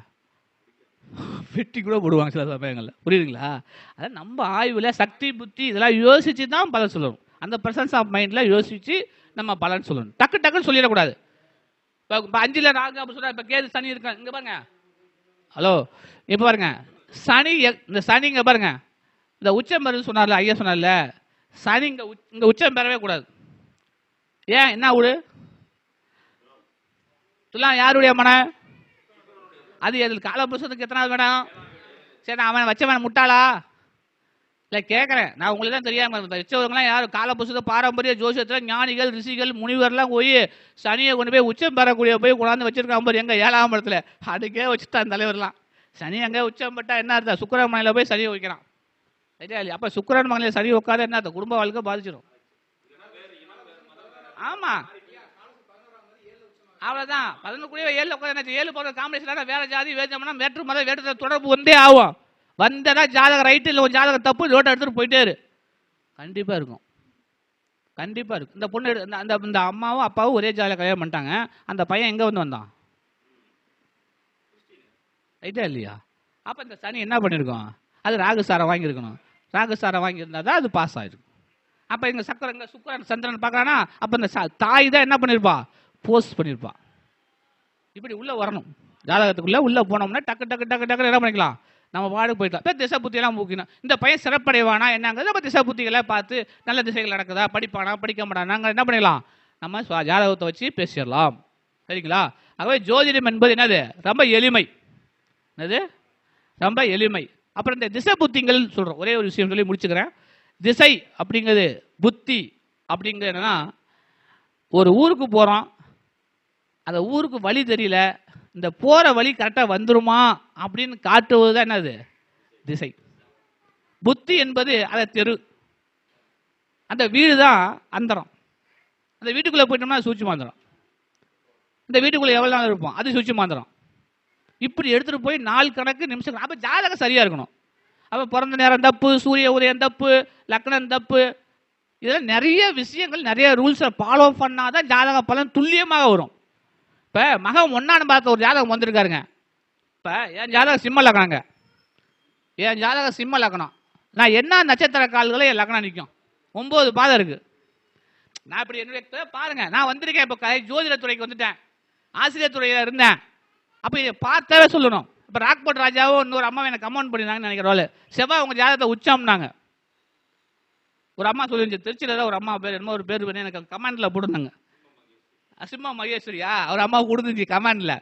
B: வெட்டி கூட போடுவாங்க சில சமயங்களில். புரியுதுங்களா? அதான் நம்ம ஆய்வில் சக்தி புத்தி இதெல்லாம் யோசித்து தான் பலன் சொல்லணும். அந்த ப்ரெசன்ஸ் ஆஃப் மைண்டில் யோசித்து நம்ம பலன் சொல்லணும். டக்கு டக்குன்னு சொல்லிடக்கூடாது. இப்போ 5ல் ராகு அப்படி சொல்கிறா, இப்போ கேது சனி இருக்கா, இங்கே பாருங்க. ஹலோ, இப்போ பாருங்க சனி, இந்த சனி இங்கே பாருங்க, இந்த உச்சம் பெறுன்னு சொன்னார்ல ஐயா சொன்னார்ல, சனி இங்கே உச்சம் பெறவே கூடாது. ஏன், என்ன ஊடு சொல்லலாம், யாருடைய மனம் அது? அதில் காலபுருஷத்துக்கு எத்தனாவது வேணும்? சரி, நான் அவன் வச்சவன் முட்டாளா இல்லை கேட்குறேன். நான் உங்களுக்கு தான் தெரியாமல் வச்சவங்களாம் யார்? காலபுருஷத்தை பாரம்பரிய ஜோசியத்தில் ஞானிகள் ரிஷிகள் முனிவர்லாம் போய் சனியை கொண்டு போய் உச்சம் பெறக்கூடிய போய் கொண்டாந்து வச்சிருக்கான் பாரு, எங்கள் 7ஆம் இடத்துல. அதுக்கே வச்சுட்டான் தலைவர்லாம். சனி அங்கே உச்சம் பட்டா என்ன அர்த்தம்? சுக்கிரமனையில் போய் சனியை வைக்கிறான், சரியா இல்லையா? அப்போ சுக்கிரமனையில் சனி உட்காத என்ன அர்த்தம்? குடும்ப வாழ்க்கை பாதிச்சிடும். ஆமாம், அவ்வளோதான். 11 7 உட்காந்து 7 போகிற காம்பினேஷன் வேற ஜாதி வேஜம்னா வேற்று மத வேற்று தொடர்பு வந்தே ஆகும். வந்ததா ஜாதகம் ரைட்டு, இல்லை ஒரு ஜாதகம் தப்பு, ரோட்டை எடுத்துகிட்டு போயிட்டே இரு. கண்டிப்பாக இருக்கும், கண்டிப்பாக இருக்கும். இந்த பொண்ணு இந்த அம்மாவும் அப்பாவும் ஒரே ஜாதியில் கல்யாணம் பண்ணிட்டாங்க. அந்த பையன் எங்கே வந்தான், ரைட்டா இல்லையா? அப்போ இந்த சனி என்ன பண்ணியிருக்கோம், அது ராகுசாரம் வாங்கியிருக்கணும். ராகுசாரம் வாங்கியிருந்தா தான் அது பாஸ் ஆகிருக்கும். அப்போ எங்கள் சக்கரங்க சுக்கரன் சந்திரன் பார்க்குறானா, அப்போ இந்த தாய் தான் என்ன பண்ணியிருப்பா, போஸ்ட் பண்ணியிருப்பா. இப்படி உள்ளே வரணும் ஜாதகத்துக்குள்ளே. உள்ளே போனோம்னா டக்கு டக்கு டக்கு டக்குன்னு என்ன பண்ணிக்கலாம், நம்ம பாடு போயிடலாம். இப்போ திசை புத்தியெல்லாம் மூக்கணும். இந்த பையன் சிறப்படைவானா என்னங்கிறது நம்ம திசை புத்திகளை பார்த்து நல்ல திசைகள் நடக்குதா, படிப்பானா படிக்க மாட்டானா, நாங்கள் என்ன பண்ணிடலாம், நம்ம ஜாதகத்தை வச்சு பேசிடலாம், சரிங்களா? ஆகவே ஜோதிடம் என்பது என்னது, ரொம்ப எளிமை. என்னது, ரொம்ப எளிமை. அப்புறம் இந்த திசை புத்திகள் சொல்கிறோம். ஒரே ஒரு விஷயம் சொல்லி முடிச்சுக்கிறேன். திசை அப்படிங்கிறது புத்தி அப்படிங்கிறது என்னன்னா, ஒரு ஊருக்கு போகிறோம், அந்த ஊருக்கு வழி தெரியல, இந்த போகிற வழி கரெக்டாக வந்துருமா அப்படின்னு காட்டுவது தான் என்னது திசை. புத்தி என்பது அதை தெரு, அந்த வீடு தான் அந்தரம். அந்த வீட்டுக்குள்ளே போயிட்டோம்னா சூட்சுமாந்திரம். இந்த வீட்டுக்குள்ளே எவ்வளோ நாள் இருப்போம், அது சூட்சுமாந்திரம். இப்படி எடுத்துகிட்டு போய் நாள் கணக்கு நிமிஷம். அப்போ ஜாதகம் சரியாக இருக்கணும். அப்போ பிறந்த நேரம் தப்பு, சூரிய உதயம் தப்பு, லக்னம் தப்பு, இதெல்லாம் நிறைய விஷயங்கள், நிறைய ரூல்ஸை ஃபாலோ பண்ணாதான் ஜாதக பலன் துல்லியமாக வரும். இப்போ மகம் ஒன்றான்னு பார்த்த ஒரு ஜாதகம் வந்திருக்காருங்க. இப்போ என் ஜாதகம் சிம்ம லக்னங்க, என் ஜாதகம் சிம்ம லக்னம். நான் என்ன நட்சத்திர கால்களை என் லக்னம் நிற்கும், 9 பாதம் இருக்கு. நான் இப்படி என்னுடைய பாருங்க, நான் வந்திருக்கேன். இப்போ ஜோதிடத்துறைக்கு வந்துட்டேன், ஆசிரியர் துறையில் இருந்தேன். அப்போ இதை பார்த்தவே சொல்லணும். இப்போ ராக்போர்ட் ராஜாவோ இன்னொரு அம்மாவை எனக்கு கமெண்ட் பண்ணியிருந்தாங்கன்னு நினைக்கிறவாள். செவ்வாய் உங்கள் ஜாதகத்தை உச்சம்னாங்க. ஒரு அம்மா சொல்லிருந்துச்சு, திருச்சியில் தான் ஒரு அம்மா பேர் என்னமோ ஒரு பேர் பண்ணி எனக்கு கமெண்டில் போட்டுருந்தாங்க. சிம்மா மகேஸ்வரியா ஒரு அம்மா கொடுத்துச்சு கமெண்டில்.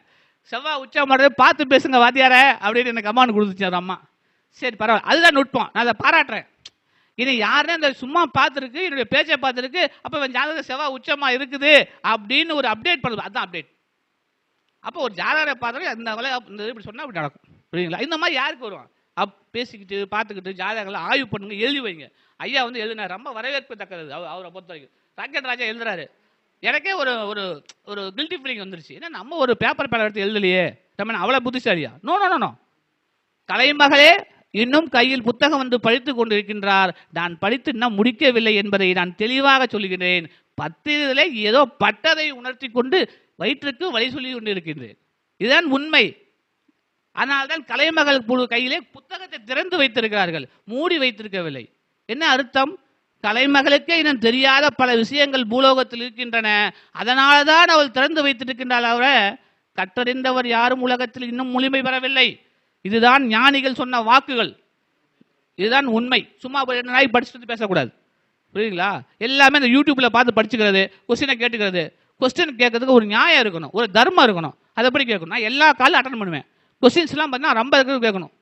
B: செவ்வாய் உச்சம் பண்ணுறது பார்த்து பேசுங்க வாத்தியார அப்படின்னு எனக்கு கமெண்ட் கொடுத்துச்சு ஒரு அம்மா. சரி பரவாயில்ல, அதுதான் நுட்பம், நான் அதை பாராட்டுறேன். இனி யாருன்னு அந்த சும்மா பார்த்துருக்கு, என்னுடைய பேச்சை பார்த்துருக்கு, அப்போ என் ஜாதக செவ்வாய் உச்சமாக இருக்குது அப்படின்னு ஒரு அப்டேட் பண்ணுது, அதுதான் அப்டேட். அப்போ ஒரு ஜாதகரை பார்த்தாலும் இந்த இப்படி சொன்னால் இப்படி நடக்கும், புரியுங்களா? இந்த மாதிரி யாருக்கு வருவான்? பேசிக்கிட்டு பார்த்துக்கிட்டு ஜாதகங்களை ஆய்வு பண்ணுங்க, எழுதி வைங்க. ஐயா வந்து எழுதினார், ரொம்ப வரவேற்பத்தக்கது. அவரை பொறுத்த வரைக்கும் ராக்கெட் ராஜா எழுதுறாரு. எனக்கே ஒரு ஒரு ஒரு கில்ட்டி ஃபீலிங் வந்துருச்சு. ஏன்னா நம்ம ஒரு பேப்பர் பேல எடுத்து எழுதலையே, நம்ம அவ்வளோ புத்திசாலியா? No no no. கலைமகளே இன்னும் கையில் புத்தகம் வந்து படித்து கொண்டிருக்கின்றார். நான் படித்து இன்னும் முடிக்கவில்லை என்பதை நான் தெளிவாக சொல்கிறேன். 10 ஏதோ பட்டதை உணர்த்தி கொண்டு வயிற்றுக்கு வழி சொல்லி கொண்டு இருக்கின்றேன். இதுதான் உண்மை. அதனால்தான் கலைமகள் கையிலே புத்தகத்தை திறந்து வைத்திருக்கிறார்கள், மூடி வைத்திருக்கவில்லை. என்ன அர்த்தம்? கலைமகளுக்கே இன்னும் தெரியாத பல விஷயங்கள் பூலோகத்தில் இருக்கின்றன. அதனால்தான் அவள் திறந்து வைத்திருக்கின்றாள். அவரை கற்றறிந்தவர் யாரும் உலகத்தில் இன்னும் முழுமை பெறவில்லை. இதுதான் ஞானிகள் சொன்ன வாக்குகள், இதுதான் உண்மை. சும்மா நாய் படிச்சுட்டு பேசக்கூடாது, புரியுங்களா? எல்லாமே இந்த யூடியூப்ல பார்த்து படிச்சுக்கிறது, கொஸ்டினை கேட்டுக்கிறது. கொஸ்டின் கேட்கறதுக்கு ஒரு நியாயம் இருக்கணும், ஒரு தர்மம் இருக்கணும். அதை எப்படி கேட்கணும்? நான் எல்லா காலும் அட்டன் பண்ணுவேன். கொஸ்டின்ஸ்லாம் பார்த்தீங்கன்னா ரொம்ப இருக்கிறது கேட்கணும்.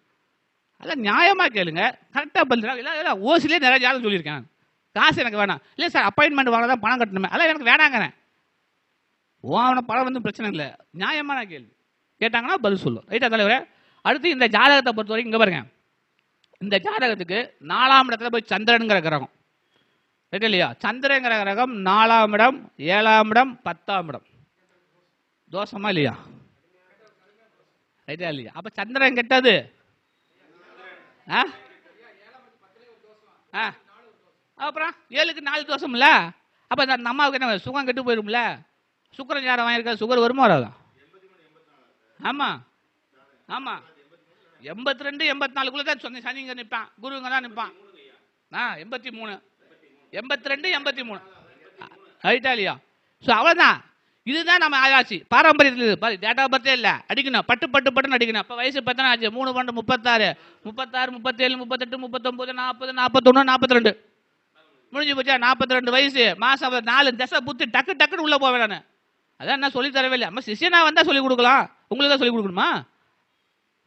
B: அதெல்லாம் நியாயமாக கேளுங்க, கரெக்டாக பதில். எல்லாம் ஓசிலே நிறைய ஜாதகம் சொல்லியிருக்கேன். காசு எனக்கு வேணாம். இல்லை சார் அப்பாயின்மெண்ட் வாங்க தான் பணம் கட்டணுமே, அதெல்லாம் எனக்கு வேணாங்கிறேன். அவனை பணம் வந்து பிரச்சனை இல்லை, நியாயமான கேள்வி கேட்டாங்கன்னா பதில் சொல்லும். ரைட்டா தலைவரே? அடுத்து இந்த ஜாதகத்தை பொறுத்த வரைக்கும் இங்கே பாருங்க, இந்த ஜாதகத்துக்கு 4ஆம் இடத்துல போய் சந்திரனுங்கிற கிரகம், ரைட் இல்லையா? சந்திரங்கிற கிரகம் 4ஆம் இடம், 7ஆம் இடம், 10ஆம் இடம். தோஷமா இல்லையா? ரைட்டா இல்லையா? அப்போ சந்திரன் கெட்டது. அப்புறம் 7க்கு 4 தோஷம் இல்லை. அப்போ அந்த அம்மாவுக்கு என்ன சுகம் கெட்டு போயிரும்ல? சுக்கரன் யாரை வாங்கியிருக்காது, சுகர் வருமா வராதா? ஆமாம் ஆமாம், 82 84 தான் சொன்ன. சனிங்க நிற்பான், குருங்க தான் நிற்பான். 83 82 83 ரைட்டா இல்லையா? ஸோ அவ்வளோதான். இதுதான் நம்ம ஆயாச்சு பாரம்பரியத்தில். பாரு, டேட் ஆஃப் பர்த்தே இல்லை, அடிக்கணும், பட்டு பட்டு பட்டுன்னு அடிக்கணும். இப்போ வயசு பார்த்தா ஆச்சு 3 12 36 36 37 38 39 40 41 42 முடிஞ்சு போச்சா? 42 வயசு மாதம் 4 தசை புத்தி டக்கு டக்குன்னு உள்ளே போவேன். நான் அதான் என்ன சொல்லி தரவே இல்லை. நம்ம சிஷியனா வந்தால் சொல்லிக் கொடுக்கலாம், உங்களுக்கு தான் சொல்லிக் கொடுக்கணுமா?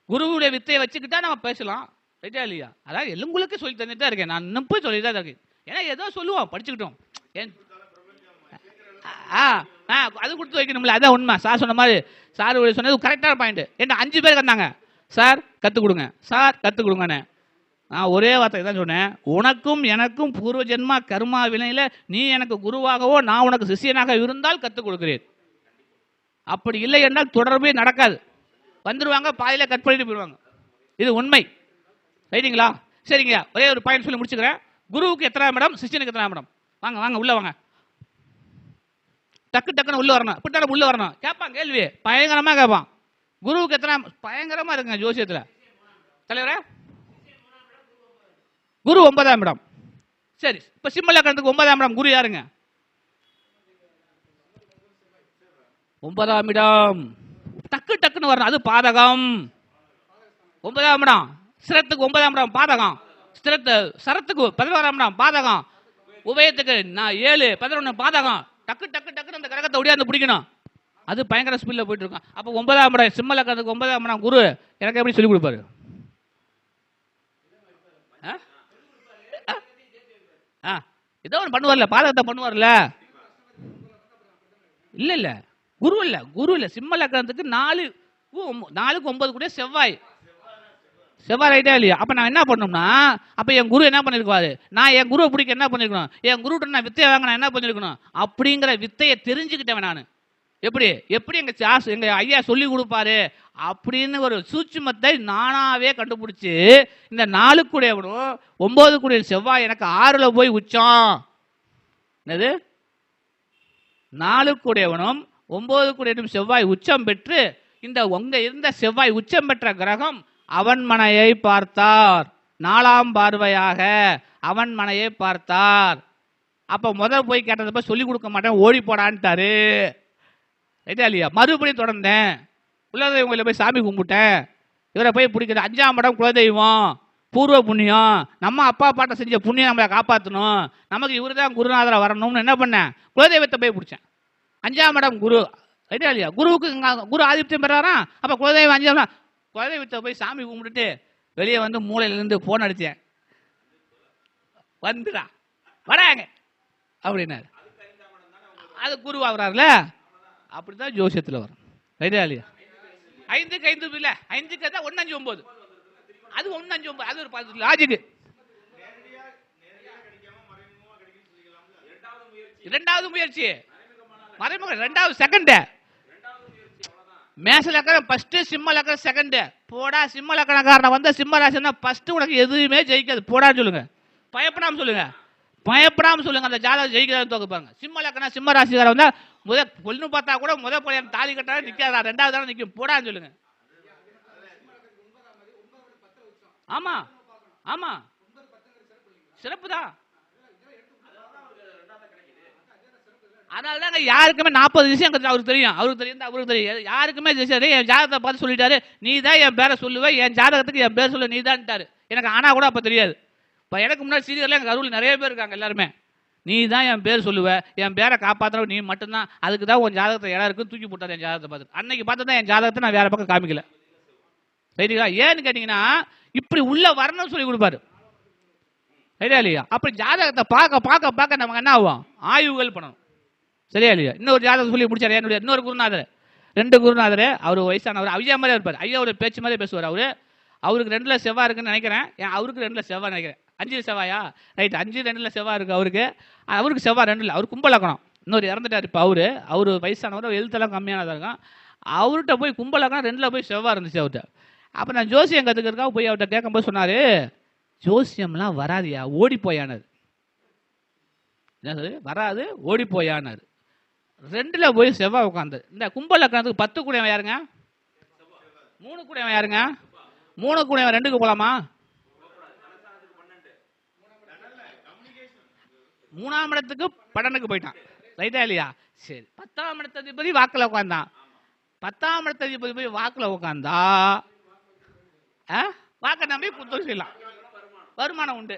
B: குருவுடைய வித்தையை வச்சுக்கிட்டா நம்ம பேசலாம், ரைட்டா இல்லையா? அதான் எல்லுங்களுக்கு சொல்லி தந்துட்டு தான் இருக்கேன், நான் இன்னும் போய் சொல்லி தான் இருக்கேன். ஏன்னா ஏதோ சொல்லுவோம், படிச்சுக்கிட்டோம். அது கொடுத்து வைக்கணும்ல, அதான் உண்மை. சார் சொன்ன மாதிரி, சார் சொன்னது கரெக்டான பாயிண்ட். என்ன 5 பேர் கந்தாங்க, சார் கற்றுக் கொடுங்க, சார் கற்றுக் கொடுங்கன்னு. நான் ஒரே வார்த்தை தான் சொன்னேன், உனக்கும் எனக்கும் பூர்வ ஜென்மா கர்மா வினையில் நீ எனக்கு குருவாகவோ நான் உனக்கு சிஷியனாக இருந்தால் கற்றுக் கொடுக்கிறேன். அப்படி இல்லை என்றால் தொடர்பே நடக்காது. வந்துடுவாங்க, பாதியில கட் பண்ணிட்டு போயிடுவாங்க. இது உண்மை, ரைட்டுங்களா? சரிங்க, ஒரே ஒரு பாயிண்ட் சொல்லி முடிச்சுக்கிறேன். குருவுக்கு எத்தனாம் இடம், சிஷியனுக்கு எத்தனாம் இடம்? வாங்க வாங்க உள்ள வாங்க. டக்கு டக்குன்னு உள்ள வரணும், இப்படி உள்ள வரணும். கேட்பான் கேள்வி, பயங்கரமா கேட்பான். குருவுக்கு எத்தனாம்? பயங்கரமா இருக்குங்க ஜோசியத்தில் தலைவரே. குரு 9ஆம் இடம். சரி, இப்ப சிம்ம லக்னத்துக்கு 9ஆம் இடம் குரு யாருங்க? 9ஆம் இடம் டக்கு டக்குன்னு வரணும், அது பாதகம். 9ஆம் இடம் சிரத்துக்கு 9ஆம் இடம் பாதகம். சரத்துக்கு 11ஆம் இடம் பாதகம். உபயத்துக்கு 7 11 பாதகம். டக்கு டக்கு டக்குன்னு அந்த கிரகத்தை ஒடியாந்து பிடிக்கணும், அது பயங்கர ஸ்பீட்ல போயிட்டு இருக்கும். அப்போ 9ஆம் இடம் சிம்ம லக்னத்துக்கு 9ஆம் இடம் குரு எனக்கு எப்படி சொல்லிக் கொடுப்பாரு? ஏதோ ஒன்று பண்ணுவார்ல, பாதகத்தை பண்ணுவார்ல. இல்ல இல்ல குரு இல்ல, குரு இல்ல. சிம்ம லக்னத்துக்கு 4க்கு 9 கூட செவ்வாய். செவ்வாய் ரைட்டா இல்லையா? அப்ப நான் என்ன பண்ணணும்னா, அப்ப என் குரு என்ன பண்ணிருக்காரு, நான் என் குருவை பிடிக்க என்ன பண்ணிருக்கணும், என் குருட்ட நான் வித்தையை வாங்க நான் என்ன பண்ணிருக்கணும் அப்படிங்கிற வித்தையை தெரிஞ்சுக்கிட்டவன் நான். எப்படி எப்படி எங்க ஐயா சொல்லி கொடுப்பாரு அப்படின்னு ஒரு சூட்சுமத்தை நானாவே கண்டுபிடிச்சு, இந்த 4 கூடையவனும் 9 கூடிய செவ்வாய் எனக்கு 6ல போய் உச்சம். என்னது 4 கூடையவனும் 9 கூடையவனும் செவ்வாய் உச்சம் பெற்று, இந்த உங்க இருந்த செவ்வாய் உச்சம் பெற்ற கிரகம் அவன் மனையை பார்த்தார். 4ஆம் பார்வையாக அவன் மனையை பார்த்தார். அப்ப முதல் போய் கேட்டதப்ப சொல்லி கொடுக்க மாட்டேன் ஓடி போடான்ட்டாரு. ரைட்டா இல்லையா? மறுபடியும் தொடர்ந்தேன். குலதெய்வம் கோயில போய் சாமி கும்பிட்டேன். இவரை போய் பிடிக்கிறது 5ஆம் இடம் குலதெய்வம், பூர்வ புண்ணியம், நம்ம அப்பா பாட்ட செஞ்ச புண்ணியம் நம்மளை காப்பாற்றணும், நமக்கு இவரு தான் குருநாதரை வரணும்னு என்ன பண்ணேன், குலதெய்வத்தை போய் பிடிச்சேன். 5ஆம் இடம் குரு. ரைட்டா இல்லையா? குருவுக்கு குரு ஆதித்யம் பெறாரா? அப்ப குலதெய்வம் 5ஆம் இடம். குலதெய்வத்தை போய் சாமி கும்பிட்டுட்டு வெளியே வந்து மூளையிலிருந்து போன் அடிச்சேன். வந்துடா வராங்க அப்படின்னாரு. அது குரு ஆகுறாருல. அப்படிதான் ஜோசியத்தில் வரும். ரைட்டா இல்லையா? 5க்கு 5 இல்ல, 5க்கு 1 5 9. அது 1 5 9. அது ஒரு லாஜிக். இரண்டாவது முயற்சி மறைமுக, 2வது செகண்ட். மேச லக்கணம் ஃபர்ஸ்ட், சிம்ம லக்கணம் செகண்ட். போடா சிம்ம லக்கணக்காரன் வந்த சிம்ம ராசினா ஃபர்ஸ்ட் உனக்கு எதுவுமே ஜெயிக்காது போடான்னு சொல்லுங்க. பயப்படாம சொல்லுங்க, பயப்படாம சொல்லுங்க. அந்த ஜாதகம் ஜெயிக்கிறான்னு தோக்க பாருங்க. சிம்ம லக்கணம் சிம்ம ராசிக்காரன் வந்தா பொண்ணு பார்த்தா கூட பையன் தாலி கட்டாத நிக்காதா, 2வது தானே நிக்கும் போடான்னு சொல்லுங்க. ஆமா ஆமா சிறப்பு தான். அதனாலதாங்க யாருக்குமே 40 விஷயம் அவருக்கு தெரியும், அவருக்கு தெரியும். யாருக்குமே என் ஜாதகத்தை பார்த்து சொல்லிட்டாரு, நீ தான் என் பேரை சொல்லுவ, என் ஜாதகத்துக்கு என் பேர் சொல்ல நீ தான்ட்டாரு. எனக்கு ஆனா கூட அப்ப தெரியாது. இப்ப எனக்கு முன்னாடி சீரியர்ல எங்க அருள் நிறைய பேர் இருக்காங்க. எல்லாருமே நீ தான் என் பேர் சொல்லுவ, என் பேரை காப்பாற்ற நீ மட்டும்தான், அதுக்கு தான் உன் ஜாதகத்தை இடம் இருக்குன்னு தூக்கி போட்டாரு. என் ஜாதகத்தை பார்த்து அன்னைக்கு பார்த்து தான் என் ஜாதகத்தை நான் வேற பக்கம் காமிக்கல. சரிங்களா? ஏன்னு கேட்டீங்கன்னா இப்படி உள்ள வரணும்னு சொல்லி கொடுப்பாரு. சரியா இல்லையா? அப்படி ஜாதகத்தை பார்க்க பார்க்க பார்க்க நமக்கு என்ன ஆகும், ஆய்வுகள் பண்ணணும். சரியா இல்லையா? இன்னொரு ஜாதகம் சொல்லி முடிச்சாரு. என்னுடைய இன்னொரு குருநாதர், 2 குருநாதர். அவர் வயசானவர், ஐயா மாதிரி இருப்பார். ஐயா ஒரு பேச்சு மாதிரி பேசுவார். அவருக்கு 2ல செவ்வாய் இருக்குன்னு நினைக்கிறேன். அவருக்கு 2ல செவ்வாய் நினைக்கிறேன். 5 செவ்வாயா? ரைட், 5 2ல செவ்வாய் இருக்கு அவருக்கு செவ்வாய் 2ல. அவர் கும்பலக்கணம். இன்னொரு இறந்துட்டார். இப்போ அவரு வயசானவர், எழுத்தெல்லாம் கம்மியானதாக இருக்கும். அவர்கிட்ட போய் கும்பலக்கணம் 2ல போய் செவ்வாய் இருந்துச்சு அவர்கிட்ட. அப்போ நான் ஜோசியம் கற்றுக்கிறதுக்காக போய் அவர்கிட்ட கேட்கும்போது சொன்னார், ஜோசியம்லாம் வராதியா, ஓடி போயானார். என்ன சொல்லு, வராது ஓடி போயானார். 2ல போய் செவ்வாய் உட்காந்து. இந்த கும்பலக்கணத்துக்கு 10 கூடையவன் யாருங்க? 3 கூடையவன் யாருங்க? 3 கூடையவன் 2க்கு போலாமா? 3ஆம் இடத்துக்கு 12க்கு போயிட்டான். ரைட்டா இல்லையா? சரி, 10ஆம் இடத்ததிபதி வாக்கில் உட்காந்தான். 10ஆம் இடத்ததிபதி போய் வாக்கில் உட்காந்தா வாக்க நம்பி புத்தகம் செய்யலாம், வருமானம் உண்டு.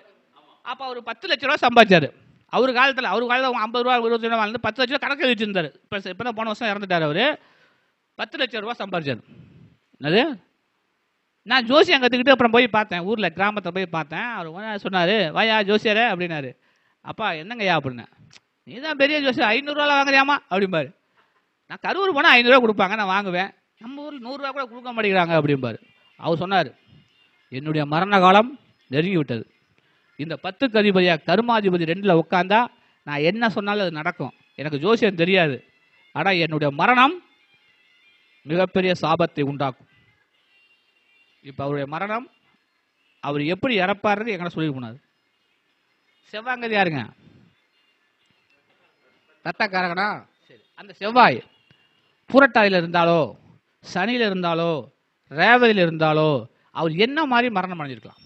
B: அப்ப அவர் 10 லட்ச ரூபா சம்பாதிச்சாரு. அவர் காலத்தில் 50 ரூபா 20 ரூபா வாழ்ந்து 10 லட்ச ரூபா கணக்கு வச்சிருந்தாரு. இப்பதான் போன வருஷம் இறந்துட்டாரு. அவரு 10 லட்சம் ரூபா சம்பாதிச்சாரு. என்னது, நான் ஜோசியம் கற்றுக்கிட்டு அப்புறம் போய் பார்த்தேன், ஊரில் கிராமத்தை போய் பார்த்தேன். அவர் சொன்னார், வாயா ஜோசியரே அப்படின்னாரு. அப்பா என்னங்கய்யா அப்படின்னா, நீ தான் பெரிய ஜோசியர், 500 ரூபா வாங்குறியாமா அப்படிம்பாரு. நான் கரூர் போனால் 500 ரூபா கொடுப்பாங்க, நான் வாங்குவேன். நம்ம ஊரில் 100 ரூபா கூட கொடுக்க மாட்டேங்கிறாங்க அப்படிம்பாரு. அவர் சொன்னார், என்னுடைய மரண காலம் நெருங்கி விட்டது. இந்த 10க்கு அதிபதியா கர்மாதிபதி 2ல உட்காந்தா நான் என்ன சொன்னாலும் அது நடக்கும். எனக்கு ஜோசியம் தெரியாது, ஆனால் என்னுடைய மரணம் மிகப்பெரிய சாபத்தை உண்டாக்கும். இப்போ அவருடைய மரணம், அவர் எப்படி இறப்பாருன்னு எங்களை சொல்லி போனார். செவ்வாய்ங்கிறது யாருங்க? ரத்தக்காரகனா? சரி, அந்த செவ்வாய் புரட்டாதியில் இருந்தாலோ, சனியில் இருந்தாலோ, ரேவதியில் இருந்தாலோ அவர் என்ன மாதிரி மரணம் அடைஞ்சிருக்கலாம்?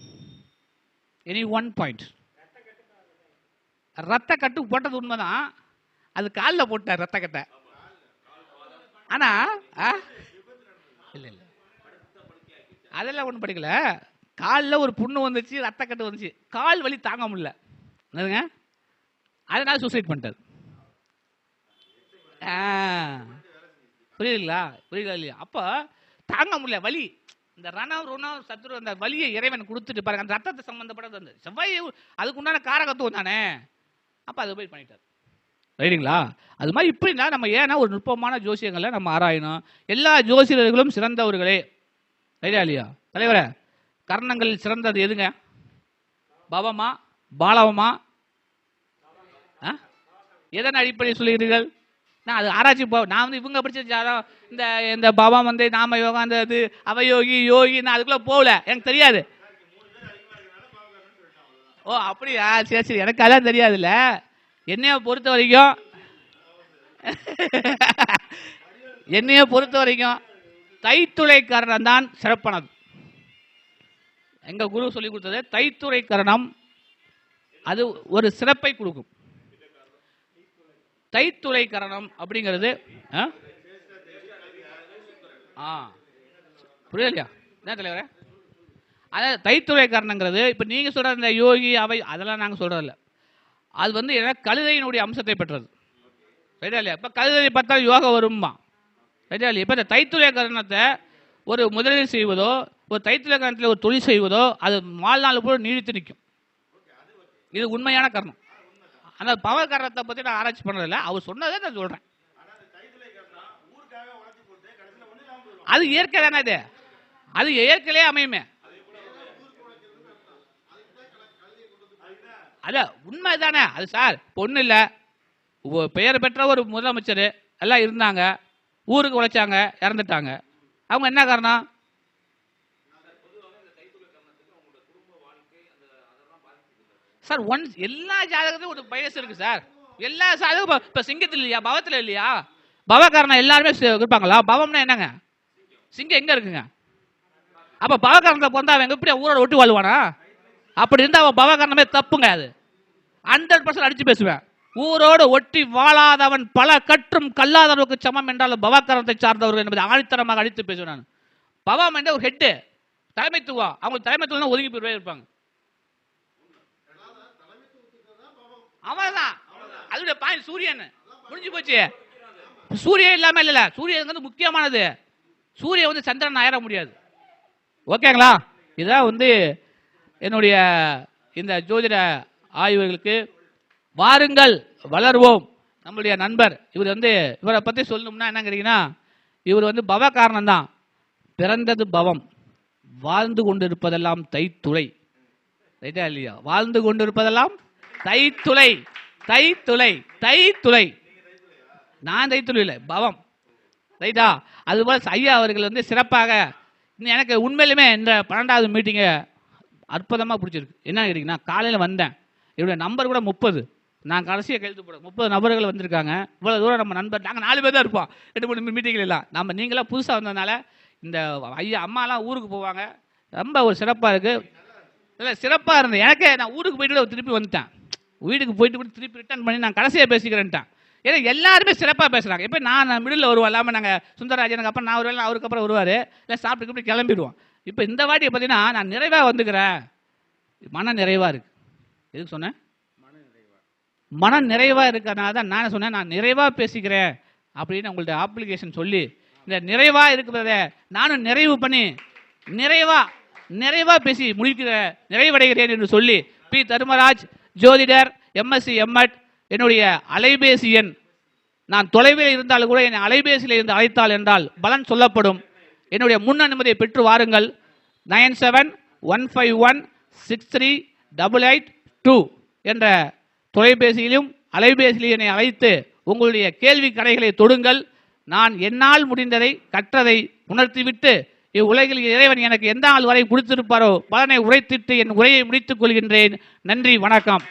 B: Any one point. ரத்த கட்டு போட்டது உண்மைதான், அது காலில் போட்டார் ரத்த கட்டை. ஆனா இல்ல இல்ல அதெல்லாம் ஒன்றும் படிக்கல. காலில் ஒரு புண்ணு வந்துச்சு, ரத்த கட்டு வந்துச்சு, கால் வலி தாங்க முடியல, என்னதுங்க, அதனால சூசைட் பண்ணிட்டார். புரியுதுங்களா? புரியுதா இல்லையா? அப்போ தாங்க முடியல வலி, இந்த ரணம் சத்ரு அந்த வலியை இறைவன் கொடுத்துட்டு பாருங்க. அந்த ரத்தத்தை சம்பந்தப்பட்டது அந்த செவ்வாய் அதுக்கு உண்டான காரகத்துவம் தானே. அப்போ அதை போய் பண்ணிட்டார். ரைட்டுங்களா? அது மாதிரி இப்படின்னா நம்ம ஏன்னா ஒரு நுட்பமான ஜோசியங்களை நம்ம ஆராயணும். எல்லா ஜோசியர்களும் சிறந்தவர்களே. ரைட்டா இல்லையா தலைவரே? கர்ணங்களில் சிறந்தது எதுங்க? பவமா பாலவமா? எதன் அடிப்படையில் சொல்லுகிறீர்கள்? நான் அது ஆராய்ச்சி நான் வந்து இவங்க படிச்ச இந்த இந்த பவம் வந்து நாம யோகா அந்த இது அவயோகி யோகி நான் அதுக்குள்ள போகல, எனக்கு தெரியாது. ஓ அப்படியா? சரி சரி, எனக்கு அதான் தெரியாதுல்ல. என்னைய பொறுத்த வரைக்கும் தைத்துளை கரணம் தான் சிறப்பானது. எங்க குரு சொல்லி கொடுத்தது தைத்துளை கரணம். அது ஒரு சிறப்பை கொடுக்கும். தைத்துளை கரணம் அப்படிங்கிறது புரியலையா என்ன தலைவரே? அதாவது தைத்துளை கரணங்கிறது இப்ப நீங்க சொல்ற இந்த யோகி அவை அதெல்லாம் நாங்க சொல்றதில்ல. அது வந்து கழுதையினுடைய அம்சத்தை பெற்றது. ரைட்டா இல்லையா? இப்ப கழுதை பார்த்தால் யோகா வருமா? ரைட்டா இல்லையா? இப்ப இந்த தைத்துளை கரணத்தை ஒரு முதலீடு செய்வதோ ஒரு தைத்துளை கரணத்தில் ஒரு தொழில் செய்வதோ அது வாழ்நாள் கூட நீடித்து நிற்கும். இது உண்மையான காரணம். அந்த பவ காரணத்தை பத்தி நான் ஆராய்ச்சி பண்ணதில்லை, அவர் சொன்னதை நான் சொல்றேன். அது இயற்கை தானே, அது இயற்கையிலே அமையுமே. அத உண்மை தானே அது சார். பொண்ணு இல்ல, பெயர் பெற்ற ஒரு முதலமைச்சர் எல்லாம் இருந்தாங்க, ஊருக்கு உழைச்சாங்க, இறந்துட்டாங்க. அவங்க என்ன காரணம்? சார் எல்லா ஜாதகத்தையும் ஒரு பயஸ் இருக்கு சார். எல்லா ஜாதகம் இப்ப சிங்கத்தில் இல்லையா, பவத்தில் இல்லையா? பவகாரணம் எல்லாருமே இருப்பாங்களா? பவம்னா என்னங்க? சிங்கம் எங்க இருக்குங்க? அப்ப பவகாரணத்தை பிறந்தா அவன் எப்படி ஊரோட ஒட்டி வாழ்வானா? அப்படி இருந்தா அவன் பவகாரணமே தப்புங்க. அது 100% அடிச்சு பேசுவேன். ஊரோடு ஒட்டி வாழாதவன் பல கற்றும் கல்லாதவனுக்கு சமம் என்றால் பவகாரணத்தை சார்ந்தவர்கள் என்பதை ஆணித்தரமாக அடித்து பேசுவேன் நான். பவம் என்ற ஒரு ஹெட்டு தலைமைத்துவம், அவங்க தலைமைத்துவம் ஒதுங்கி போய் இருப்பாங்க. அவன்தான் அதோட பாயிண்ட். சூரியன் முடிஞ்சு போச்சு. சூரியன் இல்லாம இல்ல, சூரியன் வந்து முக்கியமானது. சூரியன் வந்து சந்திரன் ஆயிட முடியாது. ஓகேங்களா? இதான் வந்து என்னுடைய இந்த ஜோதிட ஆய்வுகளுக்கு வாருங்கள் வளர்வோம். நம்மளுடைய நண்பர் இவர் வந்து இவரை பத்தி சொல்லணும்னா என்ன கேட்டீங்கன்னா, இவர் வந்து பவ காரணம் தான். பிறந்தது பவம், வாழ்ந்து கொண்டிருப்பதெல்லாம் தைத்துளை. ரைட்டா இல்லையா? வாழ்ந்து கொண்டிருப்பதெல்லாம் தைத்துளை. தைத்துளை தைத்துளை நான் தைத்துளை இல்லை, பவம். ரைட்டா? அதுபோல ஐயா அவர்கள் வந்து சிறப்பாக எனக்கு உண்மையிலுமே இந்த 12வது மீட்டிங்கை அற்புதமாக பிடிச்சிருக்கு. என்ன கேட்டிங்கன்னா, காலையில் வந்தேன், என்னுடைய நம்பர் கூட 30, நான் கடைசியாக கழுத்து போட 30 நபர்கள் வந்திருக்காங்க. இவ்வளோ தூரம் நம்ம நண்பர் நாங்கள் 4 பேர் தான் இருப்போம். 2-3 மீட்டிங்கில் எல்லாம் நம்ம நீங்களாம் புதுசாக வந்ததுனால இந்த ஐயா அம்மாலாம் ஊருக்கு போவாங்க. ரொம்ப ஒரு சிறப்பாக இருக்குது. இல்லை சிறப்பாக இருந்தேன். எனக்கே நான் ஊருக்கு போயிட்டு திருப்பி வந்துட்டேன். வீட்டுக்கு போயிட்டு கூட திருப்பி ரிட்டர்ன் பண்ணி நான் கடைசியாக பேசிக்கிறேன்ட்டேன். ஏன்னா எல்லாருமே சிறப்பாக பேசுகிறாங்க. இப்போ நான் மிடில் வருவோம், இல்லாமல் நாங்கள் சுந்தரராஜனுக்கு அப்புறம் நான் வருவேன், அவருக்கு அப்புறம் வருவார், இல்லை சாப்பிட்டு இப்படி கிளம்பிடுவோம். இப்போ இந்த வாட்டி பார்த்தீங்கன்னா நான் நிறைவாக வந்துக்கிறேன். மன நிறைவாக இருக்குது. எதுக்கு சொன்னேன்? மன நிறைவாக இருக்கிறதுனால தான் நான் சொன்னேன் நான் நிறைவாக பேசிக்கிறேன் அப்படின்னு உங்கள்ட்ட அப்ளிகேஷன் சொல்லி இந்த நிறைவாக இருக்கிறத நானும் நிறைவு பண்ணி நிறைவாக பேசி நிறைவடைகிறேன் என்று சொல்லி பி. தர்மராஜ் ஜோதிடர், MSc MAd. என்னுடைய அலைபேசி எண், நான் தொலைவில் இருந்தாலும் கூட என்னை அலைபேசியில் இருந்து அழைத்தால் என்றால் பலன் சொல்லப்படும். என்னுடைய முன் அனுமதியை பெற்று வாருங்கள். 9715638882 என்ற தொலைபேசியிலும் அலைபேசியிலும் என்னை அழைத்து உங்களுடைய கேள்வி கடைகளை தொடுங்கள். நான் என்னால் முடிந்ததை கற்றதை உணர்த்திவிட்டு இவ்வுலகில் இறைவன் எனக்கு எந்த நாள் வரை கொடுத்திருப்பாரோ பலனை உரைத்திட்டு என் உரையை முடித்துக் கொள்கின்றேன். நன்றி, வணக்கம்.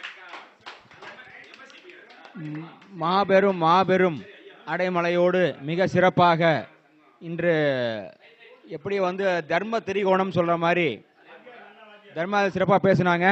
A: மாபெரும் மாபெரும் அடைமலையோடு மிக சிறப்பாக இன்று எப்படி வந்து தர்ம திரிகோணம் சொல்ற மாதிரி சிறப்பாக பேசினாங்க.